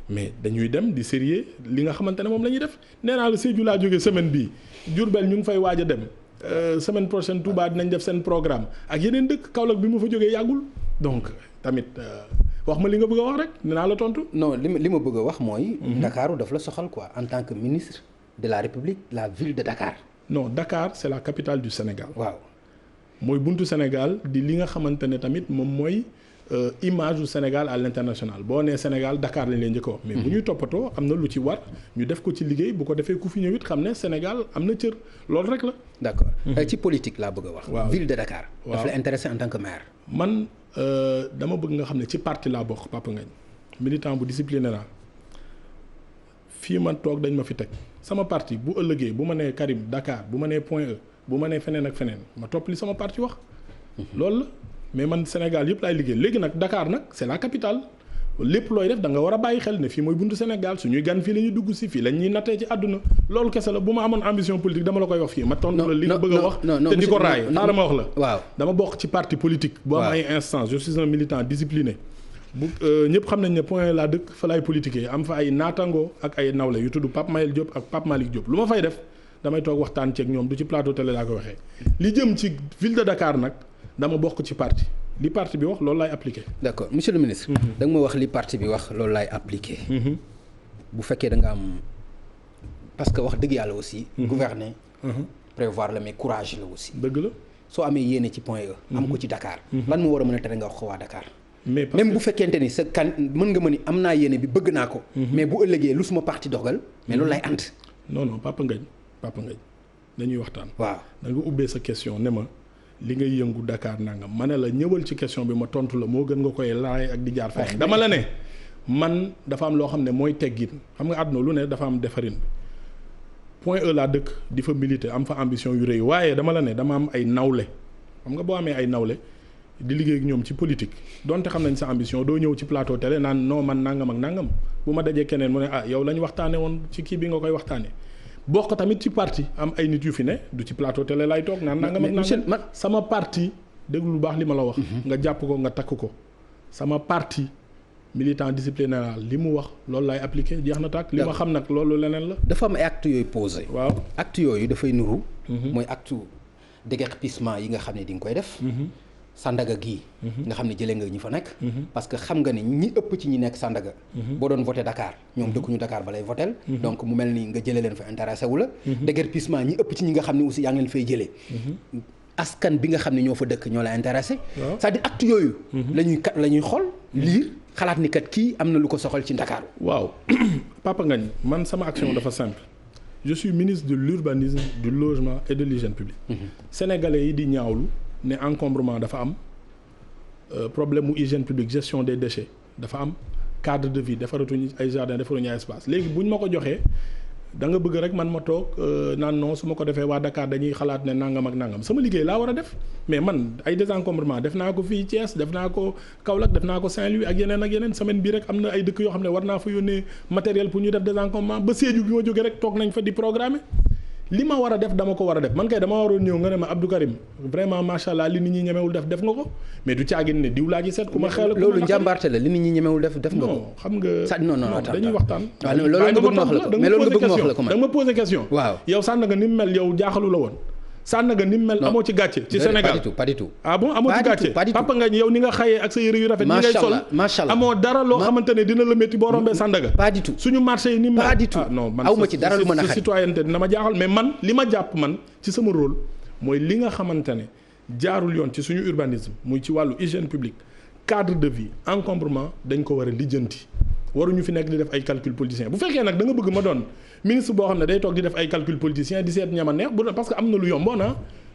mais dañuy dem di sérieux li nga xamante ne moom la ñuy def nee naa la Sédhiou laa jógee semaine bii Diourbel ñu ngi fay waaj a dem semaine prochaine Touba dinañ def seen programme ak yeneen dëkk Kaolack bi mu fa jógee yàggul donc tamit wax ma li nga bëgg a wax rek dinaa la tontu. non li ma bëgg a wax mooy. Ndakaaru daf la soxal quoi en tant que ministre de la République la ville de Dakar. non Dakar c'est la capitale du Sénégal. waaw mooy buntu Sénégal di li nga xamante ne tamit moom mooy. image du Sénégal à l'international boo nee Sénégal Dakar lañ leen njëkk a wax mais bu ñuy toppatoo am na lu ci war ñu def ko ci liggéey bu ko defee ku fi ñëw it xam ne Sénégal am na cër loolu rek la. d'accord ci politique laa bëgg a wax. waaw ville de Dakar. waaw daf la intéressé en tant que maire. man dama bëgg nga xam ne ci parti laa bokk Papa Ngagne militant bu discipliné naa fii man toog dañ ma fi teg sama parti bu ëllëgee bu ma nee Karim Dakar bu ma nee Point E bu ma nee feneen ak feneen ma topp li sama parti wax loolu la. mais man Sénégal yëpp laay liggéey léegi nag Dakar nag c'est la capitale lépp looy def da nga war a bàyyi xel ne fii mooy buntu Sénégal suñuy gan fii la ñuy dugg si fii la ñuy nattee ci àdduna loolu kese la bu ma amoon ambition politique dama la koy wax fii ma tontu la li nga bëgg a wax te di ko raay xaaral ma wax la waaw dama bokk ci parti politique bu am ay instance je suis un militant discipliné bu ñëpp xam nañ ne Point laa dëkk fa laay politiquer am fa ay naatangoo ak ay nawle yu tudd Pape Mayel Diop ak Pape Malick Diop lu ma fay def damay toog waxtaan ceeg ñoom du ci plateau télé laa ko waxee li jëm ci ville de Dakar nag dama bokk ci parti li parti bi wax loolu laay appliqué. d'accord monsieur le ministre. da nga ma wax li parti bi wax loolu laay appliqué. bu fekkee da nga am parce que wax dëgg yàlla aussi. gouverner. prévoir la mais courage la aussi. dëgg la soo amee yéene ci Point E. am ko ci Dakar. lan moo war a mën a tere nga wax ko waa Dakar. mais même bu fekkente ni sa kan mën nga ma ni am naa yéene bi bëgg naa ko. mais bu ëllëgee lu suma parti dogal. mais loolu lay ànd. non Papa Ngagne dañuy waxtaan. waaw da nga ubbee sa question ne ma. li ngay yëngu Dakar nangam ma ne la ñëwal ci question bi ma tontu la moo gën nga koy laay ak di jaar feneen dama la ne man dafa am loo xam ne mooy teggin xam nga àdduna lu ne dafa am defarin Point E laa dëkk di fa militer am fa ambition yu rëy waaye dama la ne dama am ay nawle xam nga boo amee ay nawle di liggéey ak ñoom ci politique donte xam nañ sa ambition doo ñëw ci plateau télé naan non man nangam ak nangam bu ma dajee keneen mu ne yow lañ waxtaane woon ci kii bi nga koy waxtaane bokk tamit ci parti am ay nit yu fi ne du ci plateau télé lay toog naan nangam ak nangam sama parti déglu lu baax li ma la wax. nga jàpp ko nga takk ko sama parti militant disciplinaire li mu wax loolu laay appliqué jeex na tàkk. li ma xam nag loolu leneen la. dafa am ay actes yooyu posé. waaw actes yooyu dafay nuru. mooy acte déguerpissement yi nga xam ne di nga koy def. Sandaga gii. nga xam ne jëlee nga ñi fa nekk. parce que xam nga ne ñi ëpp ci ñi nekk Sandaga. boo doon voté Dakar ñoom dëkkuñu Dakar ba lay votel donc mu mel ni nga jëlee leen fa intéressé wu la. déguerpissement ñi ëpp ci ñi nga xam ne aussi yaa ngi leen fay jëlee. askan bi nga xam ne ñoo fa dëkk ñoo la intéressé. c'est-à-dire acte yooyu. la ñuy xool lire xalaat ni kat kii am na lu ko soxal ci Dakar. waaw Papa Ngagne man sama action dafa simple. je suis ministre de l'urbanisme du logement et de l'hygiène publique. sénégalais yi di ñaawlu. ne encombrement dafa am problème mu hygiène publique gestion des déchets dafa am cadre de vie defaratuñu ay jardin defaratuñu ay espace léegi bu ñu ma ko joxee da nga bëgg rek man ma toog naan non su ma ko defee waa Dakar dañuy xalaat ne nangam ak nangam sama liggéey laa war a def mais man ay désencombrement def naa ko fii Thiès def naa ko Kaolack def naa ko Saint-Louis ak yeneen semaine bii rek am na ay dëkk yoo xam ne war naa fa yónnee matériel pour ñu def désencombrement ba Sédhiou bi ma jógee rek toog nañ fa di programmer li ma war a def dama ko war a def man kay dama waroon ñëw nga ne ma Abdou Karim vraiment macha allah li nit ñi ñemewul def nga ko mais du caagin ne diw laa ci seet ku ma xel loolu njàmbaarte la li nit ñi ñemewul def nga ko. non xam nga non dañuy waxtaan. waaw loolu nga bëgg ma wax la ko mais loolu nga bëgg ma wax la ko man da nga ma posé question. waaw yow Sandaga ni mu mel yow jaaxalu la woon. Sandaga ni mu mel amoo ci gàcce. ci Sénégal pas du tout. ah bon amoo ci gàcce Papa Ngagne yow ni nga xëyee ak sa yëre yu rafet. ni ngay sol macha allah amoo dara loo xamante ne dina la métti boo rombee Sandaga. pas du tout suñu marché yi ni mu mel. pas du tout non man aw ma ci dara lu mën a xarit citoyenneté dina ma jaaxal mais man li ma jàpp man ci sama rôle mooy li nga xamante ne jaarul yoon ci suñu urbanisme muy ci wàllu hygiène publique cadre de vie encombrement dañ ko war a lijjanti waruñu fi nekk di def ay calcul politicien bu fekkee nag da nga bëgg ma doon ministre boo xam ne day toog di def ay calcul politicien di seet ñama neex parce que am na lu yomboon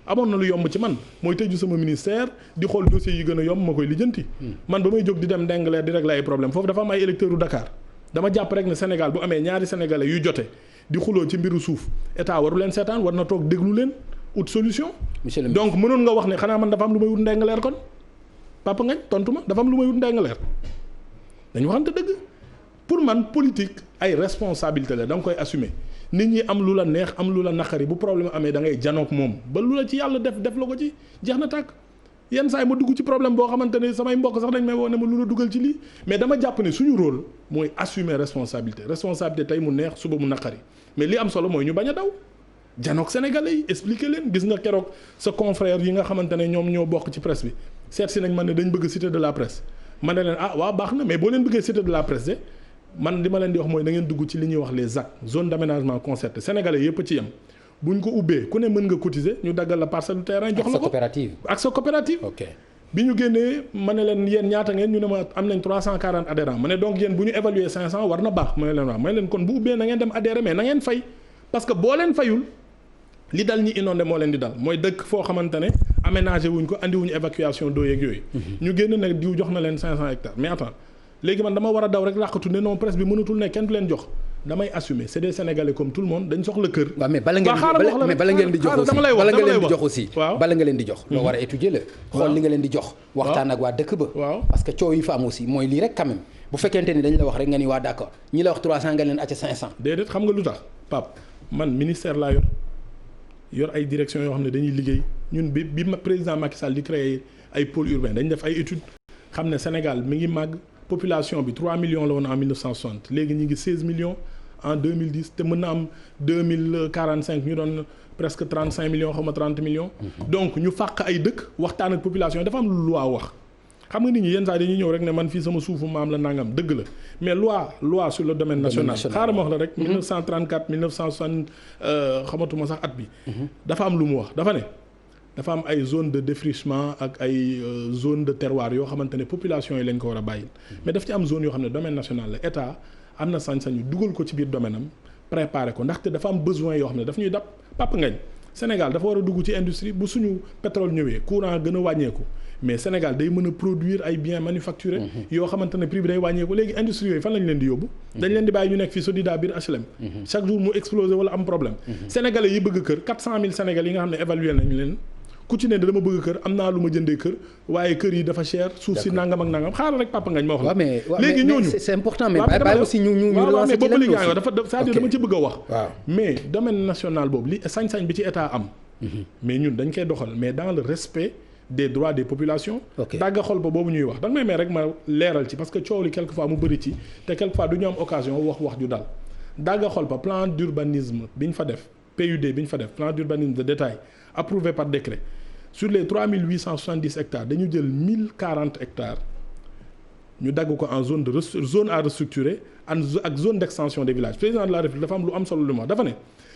amoon na lu yomb ci man mooy tëju sama ministère di xool dossiers yi gën a yomb ma koy lijjanti. man ba may jóg di dem Ndingler di régler ay problème foofu dafa am ay électeurs u Dakar dama jàpp rek ne Sénégal bu amee ñaari sénégalais yu jote di xuloo ci mbiru suuf état waru leen seetaan war na toog déglu leen ut solution. donc mënoon nga wax ne xanaa man dafa am lu may wut Ndingler kon Papa Ngagne tontu ma dafa am lu may wut Ndingler dañu waxante dëgg pour man politique ay responsabilité la da nga koy assumer. nit ñi am lu la neex am lu la naqari bu problème amee da ngay janook moom ba lu la ci yàlla def la ko ci jeex na tàkk yenn saa yi ma dugg ci problème boo xamante ne samay mbokk sax dañ may woo ne ma lu la dugal ci lii mais dama jàpp ne suñu rôle mooy assumer responsabilité tey mu neex suba mu naqari mais li am solo mooy ñu bañ a daw janook sénégalais yi expliquer leen gis nga keroog sa confrère yi nga xamante ne ñoom ñoo bokk ci presse bi seet si nañ ma ne dañ bëgg cité de la presse ma ne leen waaw baax na mais boo leen bëggee cité de la presse de man li ma leen di wax mooy da ngeen dugg ci li ñuy wax les ZAC zone d'aménagement concerté sénégalais yëpp ci yem buñ ko ubbee ku ne mën nga cotiser ñu daggal la parcelle du terrain jox la ko ak sa coopérative ok bi ñu génnee ma ne leen yéen ñaata ngeen ñu ne ma am nañ 340 adhérents ma ne donc yéen bu ñu évaluer 500 war na baax ma ne leen waaw ma ne leen kon bu ubbee na ngeen dem adhérer mais na ngeen fay parce que boo leen fayul li dal ñi inondé moo leen di dal mooy dëkk foo xamante ne aménagé wuñ ko andi wuñu évacuation d'eau yeeg yooyu ñu génn nag diw jox na leen 500 hectares mais attends léegi man dama war a daw rek làqatu ne non presse bi mënatul ne kenn du leen jox damay assumer c'est des sénégalais comme tout le monde dañ soxla kër. waaw mais bala ngeen di jox aussi bala nga leen di jox loo war a étudier la xool li nga leen di jox waxtaan ak waa dëkk ba parce que coow yi fa am aussi mooy lii rek quand même bu fekkente ni dañ la wax rek nga ni waa d'accord ñi la wax 300 nga leen acca 500 déedéet xam nga lu tax Pape man ministère laa yor ay direction yoo xam ne dañuy liggéey ñun bi président Macky Sall di créer ay pôle urbain dañ def ay études xam ne Sénégal mi ngi màgg population bi 3 millions la woon en 1960 léegi ñu ngi 16 millions en 2010 te mën na am 2045 ñu doon presque 35 millions xaw ma 30 millions. donc ñu fàq ay dëkk waxtaan ak population dafa am lu loi wax. xam nga nit ñi yenn saa dañuy ñëw rek ne man fii sama suufu maam la nangam dëgg la mais loi sur le domaine national xaaral ma wax la rek 1934 1960 xamatuma sax at bi dafa am lu mu wax dafa am ay zone de défrichement ak ay zone de terroir yoo xamante ne population yi lañ ko war a bàyyil mais daf ci am zone yoo xam ne domaine national la état am na sañ-sañu dugal ko ci biir domaine am préparer ko ndaxte dafa am besoin yoo xam ne daf ñuy dab Papa Ngagne Sénégal dafa war a dugg ci industrie bu suñu pétrole ñëwee courant gën a wàññeeku mais Sénégal day mën a produire ay biens manufacturés yoo xamante ne prix bi day wàññeeku léegi industrie yooyu fan lañ leen di yóbbu dañ leen di bàyyi ñu nekk fii Sodida biir HLM chaque jour mu exploser wala am problème sénégalais yi bëgg kër 400 000 sénégalais yi nga xam ne évalué nañ leen ku ci ne dama bëgg kër am naa lu ma jëndee kër waaye kër yi dafa cher suuf si nangam ak nangam xaaral rek Papa Ngagne ma wax la léegi ñooñu c'est important mais bàyyi aussi ñu relancer ci boobu liggéey dafa c'est-à-dire dama ci bëgg a wax mais domaine national boobu li sañ-sañ bi ci état am mais ñun dañ koy doxal mais dans le respect des droits des populations dagga xol ba boobu ñuy wax danga may may rek ma leeral ci parce que coow li quelquefois mu bëri ci te quelquefois du ñu am occasion wax ju dal dagga xol ba plan d'urbanisme bi ñu fa def PUD bi ñu fa def plan d'urbanisme de détail approuvé par décret sur les 3870 hectares dañu jël 1040 hectares ñu dagg ko en zone à restructurer ak zone d'extension des villages président de la République dafa am lu am solo lu ma dafa ne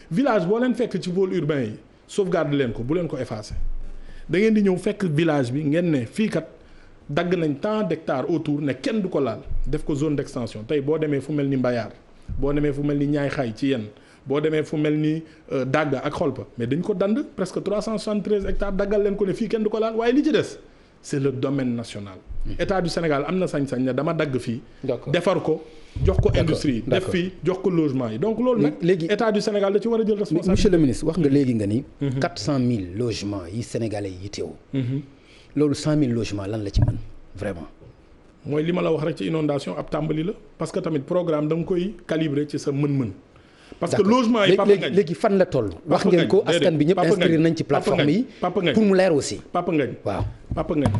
village boo leen fekk ci pôle urbain yi sauvegarde leen ko bu leen ko effacer da ngeen di ñëw fekk village bi ngeen ne fii kat dagg nañ tant d'hectares autour ne kenn du ko laal def ko zone d'extension tey boo demee fu mel ni Mbayar boo demee fu mel ni Ñaay Xay ci yenn boo demee fu mel ni Dagga ak Xolpa mais dañ ko dand presque 373 hectares daggal leen ko ne fii kenn du ko laal waaye li ci des c'est le domaine national. État du Sénégal am na sañ-sañ ne dama dagg fii. defar ko jox ko industrie yi. def fii jox ko logement yi donc loolu nag. léegi État du Sénégal da ci war a jël responsabilité. monsieur le ministre wax nga léegi nga ni. 400 000 logements yi sénégalais yi teew. loolu 100 000 logements lan la ci mën vraiment. mooy li ma la wax rek ci inondation ab tàmbali la parce que tamit programme da nga koy calibrer ci sa mën-mën. parce que logement yi léegi fan la toll. wax ngeen ko askan bi ñëpp inscrire nañ ci plateforme yi. pour mu leer aussi. Papa Ngagne waaw Papa Ngagne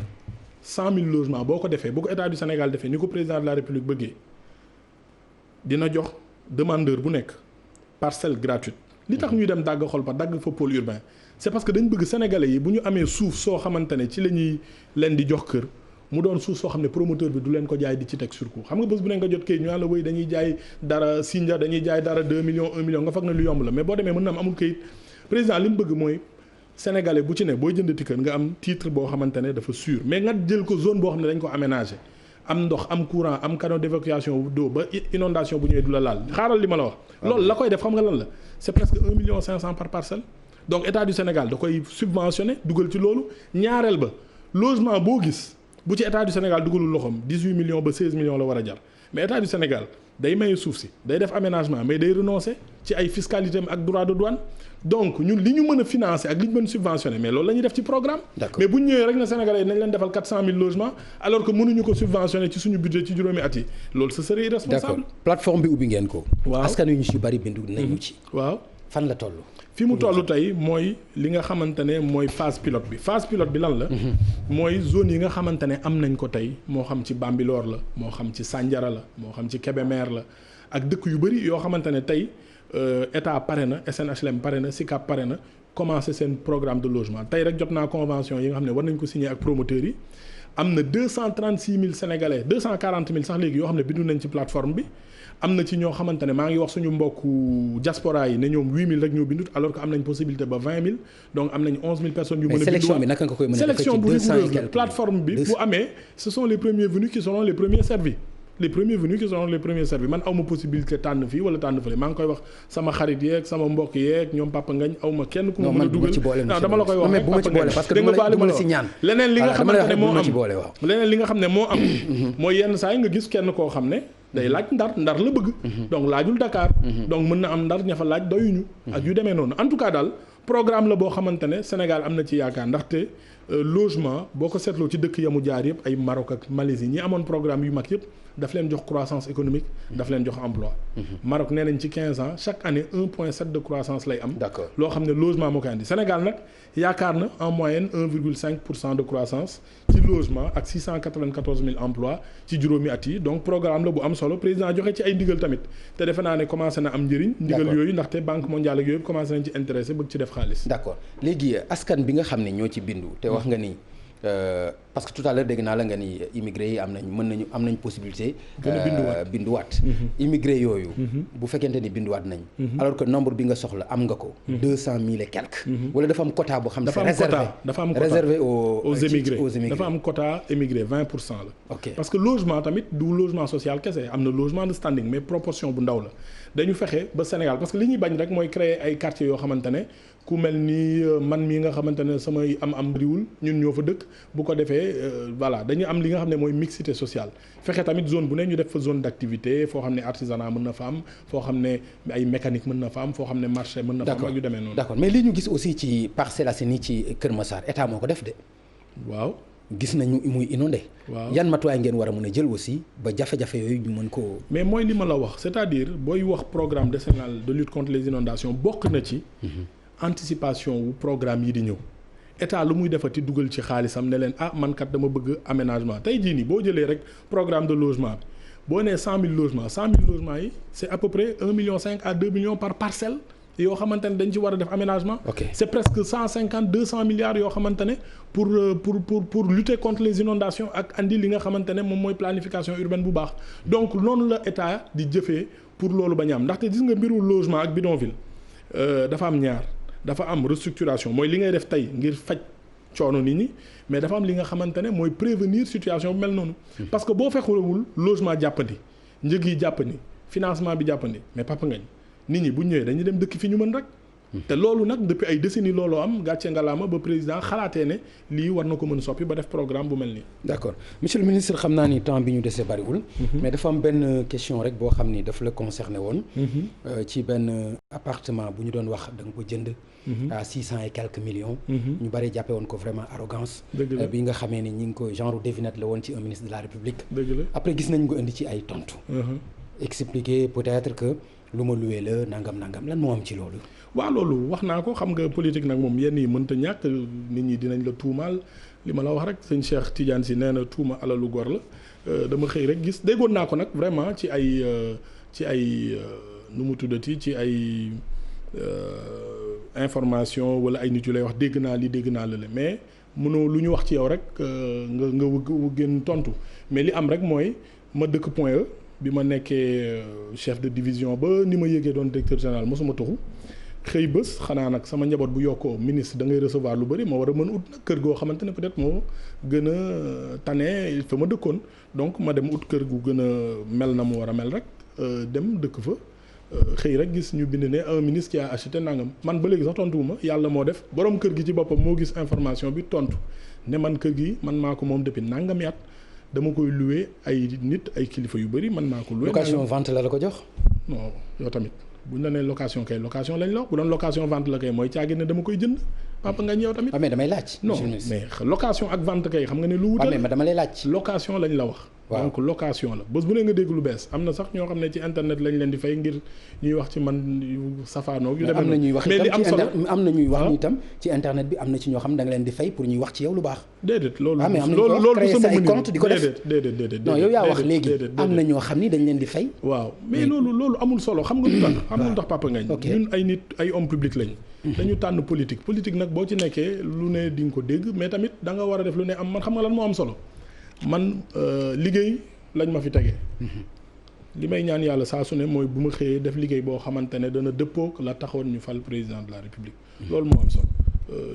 100 000 logements boo ko defee bu ko état du Sénégal defee ni ko président de la République bëggee dina jox demandeur bu nekk parcelle gratuite. li tax ñuy dem dagg xol ba dagg fa pôle urbain c'est parce que dañ bëgg sénégalais yi bu ñu amee suuf soo xamante ne ci la ñuy leen di jox kër. mu doon suuf soo xam ne promoteur bi du leen ko jaay di ci teg surcoût xam nga bés bu ne nga jot kayit ñu naan la wéy dañuy jaay dara Sindia dañuy jaay dara 2 millions 1 million nga foog na lu yomb la mais boo demee mën na am amul kayit président li mu bëgg mooy sénégalais bu ci ne booy jëndati kër nga am titre boo xamante ne dafa sûr mais nga jël ko zone boo xam ne dañ ko aménager am ndox am courant am canal d'évacuation d'eau ba inondation bu ñëwee du la laal xaaral li ma la wax loolu la koy def xam nga lan la c'est presque 1 million 500 par parcelle donc état du Sénégal da koy subventionné dugal ci loolu ñaareel ba logement boo gis bu ci état du Sénégal dugalul loxoom 18 millions ba 16 millions la war a jar mais état du Sénégal day maye suuf si day def aménagement mais day renoncer ci ay fiscalité am ak droit de douane donc ñun li ñu mën a financer ak li ñu mën a subventionner mais loolu la ñuy def ci programme. mais bu ñu ñëwee rek na Sénégalais yi nañ leen defal 400 000 logements alors que mënuñu ko subventionner ci suñu budget ci juróomi at yi loolu ce serait irresponsable. d'accord plateforme bi ubbi ngeen ko. waaw askan wi ñu ci bari bindu nañu ci. waaw fan la toll. fi mu toll tey mooy li nga xamante ne mooy phase pilote bi lan la. mooy zone yi nga xamante ne am nañ ko tey moo xam ci Bambilor la moo xam ci Sandiara la moo xam ci Kébémer la ak dëkk yu bëri yoo xamante ne tey état pare na SNHLM pare na SICAP pare na commencé seen programme de logement tey rek jot naa convention yi nga xam ne war nañ ko signer ak promoteurs yi am na 236 000 sénégalais 240 000 sax léegi yoo xam ne bindu nañ ci plateforme bi. am na ci ñoo xamante ne maa ngi wax suñu mbokku diaspora yi ne ñoom 8000 rek ñoo bindut alors que am nañ possibilité ba 20000 donc am nañ 11000 personnes yu mën a bindu. sélection bi naka nga koy mën a sélection bu rigoureuse la plateforme bi bu amee ce sont les premiers venus qui seront les premiers servis man awma possibilité tànn fii wala tànn fële maa ngi koy wax sama xarit yeeg sama mbokk yeeg ñoom Papa Ngagne awma kenn ku ma mën a dugal non dama la koy wax rek Papa Ngagne parce que dama la si ñaan leneen li nga xamante ne moo am mooy yenn saa yi nga gis kenn koo xam ne day laaj ndar la bëgg donc laajul Dakar donc mën na am ndar ña fa laaj doyuñu ak yu demee noonu en tout cas daal programme la boo xamante ne Sénégal am na ci yaakaar ndaxte logement boo ko seetloo ci dëkk yamu jaar yëpp ay Maroc ak Malaisie ñi amoon programme yu mag yëpp daf leen jox croissance économique daf leen jox emploi Maroc nee nañ ci 15 ans chaque année 1,7 de croissance lay am loo xam ne logement moo koy andi Sénégal nag yaakaar na en moyenne 1,5% de croissance ci logement ak 694 000 emplois ci juróomi at yi donc programme la bu am solo président joxe ci ay ndigal tamit te defe naa ne commencé na am njëriñ ndigal yooyu ndaxte banque mondiale ak yooyu commencé nañ ci intéressé bëgg ci def xaalis d'accord léegi askan bi nga xam ne ñoo ci bindu te wax nga ni parce que tout à l'heure dégg naa la nga ni immigré yi am nañ possibilité binduwaat immigré yooyu bu fekkente ni binduwaat nañ alors que nombre bi nga soxla am nga ko 200 000 et quelques wala dafa am quota boo xam ne dafa am réservé aux immigrés dafa am quota immigré 20% la parce que logement tamit du logement social kese am na logement de standing mais proportion bu ndaw la dañu fexe ba Sénégal parce que li ñuy bañ rek mooy créer ay quartiers yoo xamante ne ku mel ni man mii nga xamante ne samay am riwul ñun ñoo fa dëkk bu ko defee voilà dañu am li nga xam ne mooy mixité sociale fexe tamit zone bu ne ñu def fa zone d'activité foo xam ne artisanat mën na fa am foo xam ne ay mécanique mën na fa am foo xam ne marché mën na fa am ak yu demee noonu. d'accord mais li ñu gis aussi ci Parcelles Assainies ci Kër Massar état moo ko def de. waaw. gis nañu muy inondé. waaw yan matuwaay ngeen war a mën a jël aussi ba jafe-jafe yooyu ñu mën koo. mais mooy li ma la wax c'est-à-dire booy wax programme décennal de lutte contre les inondations bokk na ci. anticipation wu programme yi di ñëw état lu muy defati dugal ci xaalisam ne leen man kat dama bëgg aménagement tey jii nii boo jëlee rek programme de logement bi boo nee 100000 logements yi c'est à peu près 1,5 million à 2 millions par parcelle yoo xamante ne dañ ci war a def aménagement. c'est presque 200 milliards yoo xamante ne pour lutter contre les inondations ak andi li nga xamante ne moom mooy planification urbaine bu baax donc noonu la état di jëfee pour loolu bañ a am ndaxte gis nga mbiru logement ak bidonville dafa am ñaar. dafa am restructuration mooy li ngay def tey ngir faj coono nit ñi mais dafa am li nga xamante ne mooy prévenir situation bu mel noonu. parce que boo fexewul logement jàppandi njëg yi jàppandi financement bi jàppandi mais Papa Ngagne nit ñi bu ñëwee dañuy dem dëkk fi ñu mën rek. te loolu nag depuis ay décennies looloo am gàcce ngalaama ba président xalaatee ne lii war na ko mën soppi ba def programme bu mel nii. d'accord monsieur le ministre xam naa ni temps bi ñu desee bariwul. mais dafa am benn question rek boo xam ni daf la concerné woon. ci benn appartement bu ñu doon wax da nga ko jënd. à 600 et quelques millions. ñu bari jàppe woon ko vraiment arrogance. bi nga xamee ni ñi ngi ko genre devinette la woon ci un ministre de la République. après gis nañ ko indi ci ay tontu. expliquer peut-être que lu ma loué la nangam lan moo am ci loolu. waaw loolu wax naa ko xam nga politique nag moom yenn yi mënta ñàkk nit ñi dinañ la tuumaal li ma la wax rek sëñ Cheikh Tidiane si nee na tuuma alalu gor la dama xëy rek gis déggoon naa ko nag vraiment ci ay nu mu tuddati ci ay information wala ay nit yu lay wax dégg naa la mais mënoo lu ñu wax ci yow rek nga gën tontu mais li am rek mooy ma dëkk Point E bi ma nekkee chef de division ba ni ma yëgee doon directeur général mosuma toxu xëy bés xanaa nag sama njaboot bu yokkoo ministre da ngay recevoir lu bëri moo war a mën ut nag kër goo xamante ne peut-être moo gën a tane fa ma dëkkoon donc ma dem ut kër gu gën a mel na mu war a mel rek dem dëkk fa xëy rek gis ñu bind ne un ministre qui a acheté nangam man ba léegi sax tontuwuma yàlla moo def borom kër gi ci boppam moo gis information bi tontu ne man kër gi man maa ko moom depuis nangami at dama koy loué ay nit ay kilifa yu bëri man maa ko loué. location vente la ko jox. non yow tamit. bu ñu la nee location kay location lañ la bu doon location vente la kay mooy caagi ne dama koy jënd Papa Ngagne yow tamit. mais damay laaj. non mais location ak vente kay xam nga ne lu wutal. mais dama lay laaj. location lañ la wax. donc location la bés bu ne nga dégg lu bees am na sax ñoo xam ne ci internet lañ leen di fay ngir ñuy wax ci man yu safaanoo yu demee noonu mais li am solo am na ñuy wax ni itam ci internet bi am na ci ñoo xam ne da nga leen di fay pour ñuy wax ci yow lu baax. déedéet loolu loolu du sama mën compte di ko def déedéet non yow yaa wax léegi am na ñoo xam ni dañ leen di fay. waaw mais loolu amul solo xam nga lu tax xam nga lu tax Papa Ngagne ñun ay nit ay homme public lañ dañu tànn politique nag boo ci nekkee lu ne di nga ko dégg mais tamit da nga war a def lu ne am man xam nga lan moo am solo man liggéey lañ ma fi tegee li may ñaan yàlla saa su ne mooy bu ma xëyee def liggéey boo xamante ne dana dëppook la taxoon ñu fal président de la république loolu moo am solo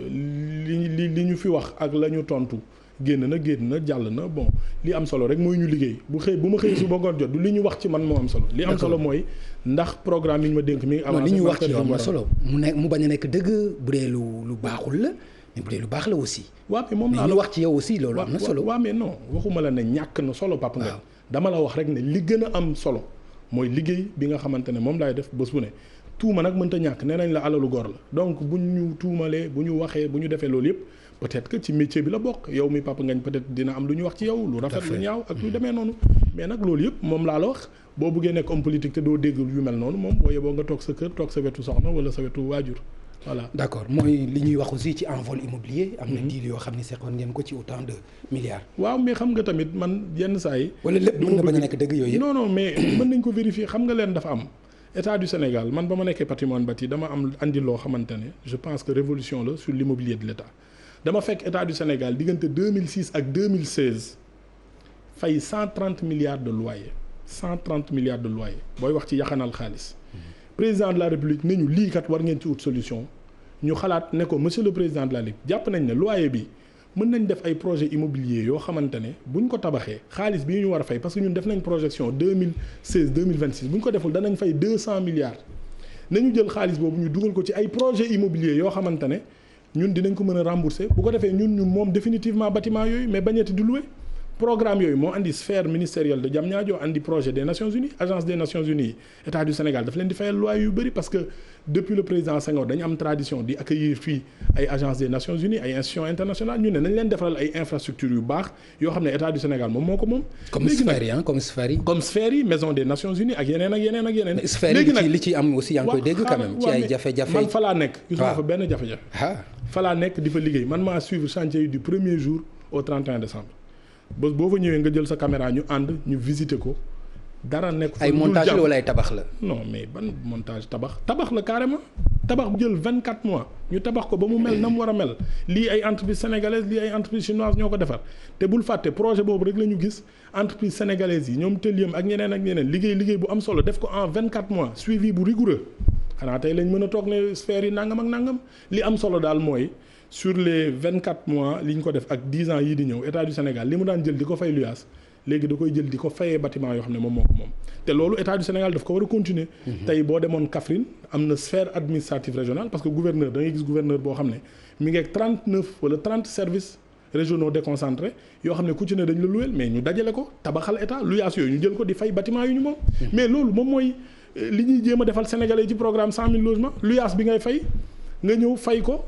li ñu fi wax ak la ñu tontu génn na jàll na bon li am solo rek mooy ñu liggéey bu ma xëyee su ba ngoon jot du li ñu wax ci man moo am solo li am solo mooy ndax programme yi ñu ma dénk mi ngi avancé li ñu wax ci yow am na solo mu bañ a nekk dëgg bu dee lu baaxul la mais bu dee lu baax la aussi. waaw mais moom laa la wax ci yow aussi loolu am na solo. waaw mais non waxuma la ne ñàkk na solo Papa Ngagne dama la wax rek ne li gën a am solo mooy liggéey bi nga xamante ne moom laay def bés bu ne tuuma nag mënta ñàkk nee nañ la alalu gor la donc bu ñu tuumalee bu ñu waxee bu ñu defee loolu yëpp peut-être que ci métier bi la bokk yow mi Papa Ngagne peut-être dina am lu ñu wax ci yow lu rafet lu ñaaw ak lu demee noonu mais nag loolu yëpp moom laa la wax boo buggee nekk homme politique te doo dégg yu mel noonu moom boo yeboo nga toog sa kër toog sa wetu soxna wala sa wetu waajur voilà. d'accord mooy li ñuy wax aussi ci envol immobilier am na deal yoo xam ne seqoon ngeen ko ci autant de milliards. waaw mais xam nga tamit man yenn saa yi. wala lépp mën na bañ a nekk dëgg yooyu yëpp. non mais mën nañ ko vérifier xam nga leen dafa am état du Sénégal man ba ma nekkee patrimoine bâti dama am andi loo xamante ne je pense que révolution la sur l'immobilier de l'état dama fekk état du Sénégal diggante 2006 ak 2016 fay 130 milliards de loyer 130 milliards de loyer booy wax ci yaxanal xaalis président de la république ne ñu lii kat war ngeen ci ut solution ñu xalaat ne ko monsieur le président de la République jàpp nañ ne loyer bi mën nañ def ay projet immobilier yoo xamante ne buñ ko tabaxee xaalis bii ñu war a fay parce que ñun def nañ projection 2016 2026 buñ ko deful danañ fay 200 milliards nañu jël xaalis boobu ñu dugal ko ci ay projet immobilier yoo xamante ne ñun dinañ ko mën a rembourser bu ko defee ñun ñu moom définitivement bâtiment yooyu mais bañati di louer programme yooyu moo andi sphère ministérielle de Diamniadio andi projet des Nations Unies agence des Nations Unies état du Sénégal daf leen di fayal loyer yu bëri parce que depuis le président Senghor dañu am tradition di accueillir fii ay agence des Nations Unies ay institutions internationales ñu ne nañ leen defaral ay infrastructures yu baax yoo xam ne état du Sénégal moom moo ko moom. comme sphère yi maison des Nations Unies ak yeneen ak yeneen ak yeneen. léegi nag li ci am aussi yaa ngi koy dégg quand même ci ay jafe-jafe. man fa laa nekk. gisuma fa benn jafe-jafe. fa laa nekk di fa liggéey man maa suivre chantier yi du premier jour au 31 décembre. bés boo fa ñëwee nga jël sa caméra ñu ànd ñu visiter ko dara nekk fa ay montage la wala ay tabax la. non mais ban montage tabax la carrément tabax bu jël 24 mois ñu tabax ko ba mu mel na mu war a mel lii ay entreprise sénégalaise lii ay entreprise chinoise ñoo ko defar te bul fàtte projet boobu rek la ñu gis entreprise sénégalaise yi ñoom Telium ak ñeneen liggéey bu am solo def ko en 24 mois suivi bu rigoureux xanaa tey lañ mën a toog ne sphère yi nangam ak nangam li am solo daal mooy sur les 24 mois li ñu ko def ak 10 ans yii di ñëw état du Sénégal li mu daan jël di ko fay luyaas léegi da koy jël di ko fayee bâtiment yoo xam ne moom moo ko moom te loolu état du Sénégal daf ko war a continuer. tey boo demoon Kaffrine am na sphère administrative régionale parce que gouverneur da ngay gis gouverneur boo xam ne mi ngi ak 39 wala 30 services régionaux déconcentrés yoo xam ne ku ci ne dañ la luweel mais ñu dajale ko tabaxal état luyaas yooyu ñu jël ko di fay bâtiment yu ñu moom. mais loolu moom mooy li ñuy jéem a defal sénégalais ci programme 100 000 logements luyaas bi ngay fay nga ñëw fay ko.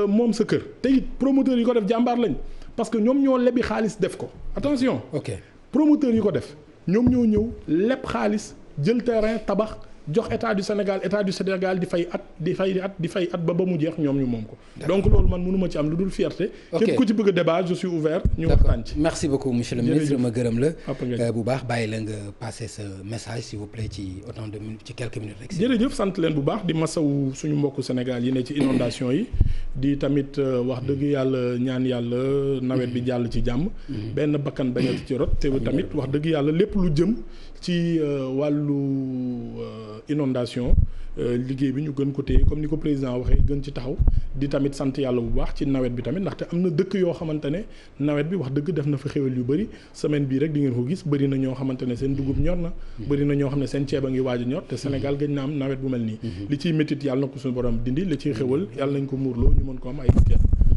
moom sa kër te it promoteur yi ko def jàmbaar lañ parce que ñoom ñoo lebi xaalis def ko attention. ok promoteur yi ko def ñoom ñoo ñëw leb xaalis jël terrain tabax jox état du Sénégal di fay at ba mu jeex ñoom ñu moom ko. donc loolu man mënuma ci am lu dul fierté. képp ku ci bëgg a débat je suis ouvert. ñu waxtaan ci. merci beaucoup monsieur le ministre ma gërëm la. bu baax bàyyi la nga passer ce message s'il vous plaît ci autant de minutes ci quelques minutes rek. jërëjëf sant leen bu baax di masawu suñu mbokku Sénégal yi ne ci inondation yi di tamit wax dëgg yàlla ñaan yàlla nawet bi jàll ci jàmm. benn bakkan bañati ci rot te tamit wax dëgg yàlla lépp lu jëm ci wàllu inondation liggéey bi ñu gën ko téye comme ni ko président waxee gën ci taxaw di tamit sant yàlla bu baax ci nawet bi tamit ndaxte am na dëkk yoo xamante ne nawet bi wax dëgg def na fa xéwal yu bëri semaine bii rek di ngeen ko gis bëri na ñoo xamante ne seen dugub ñor na bëri na ñoo xam ne seen ceeb a ngi waaj a ñor te Sénégal gëj na am nawet bu mel nii li ciy métit yàlla na ko suñu borom dindi li ciy xéwal yàlla nañ ko muurloo ñu mën ko am ay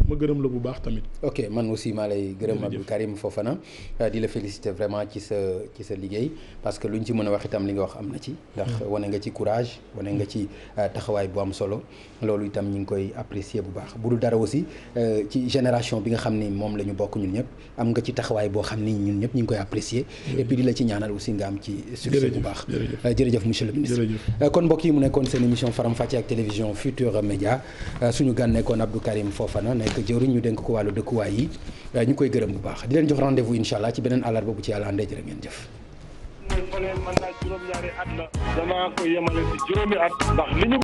ma gërëm la bu baax tamit. ok man aussi maa lay gërëm Abdou Karim Fofana di la féliciter vraiment ci sa liggéey parce que lu ñu ci mën a wax itam li nga wax am na ci ndax wane nga ci courage wane nga ci taxawaay bu am solo loolu itam ñu ngi koy apprécier bu baax bu dul dara aussi ci génération bi nga xam ni moom la ñu bokk ñun ñëpp am nga ci taxawaay boo xam ni ñun ñëpp ñu ngi koy apprécier et puis di la ci ñaanal aussi nga am ci succès bu baax jërëjëf monsieur le ministre kon mbokk yi mu nekkoon seen émission Faram Facce ak télévision Futurs Médias suñu gan nekkoon Abdou Karim Fofana nekk jëwriñ ñu dénk ko wàllu dëkkuwaay yi ñu koy gërëm bu baax di leen jox rendez-vous incha allah ci beneen àllarba bu ci yàlla àndee jërë ngeen jëf. mooy fële mën naa juróom-ñaari at la danaa ko yemale ci juróomi at ndax li ñu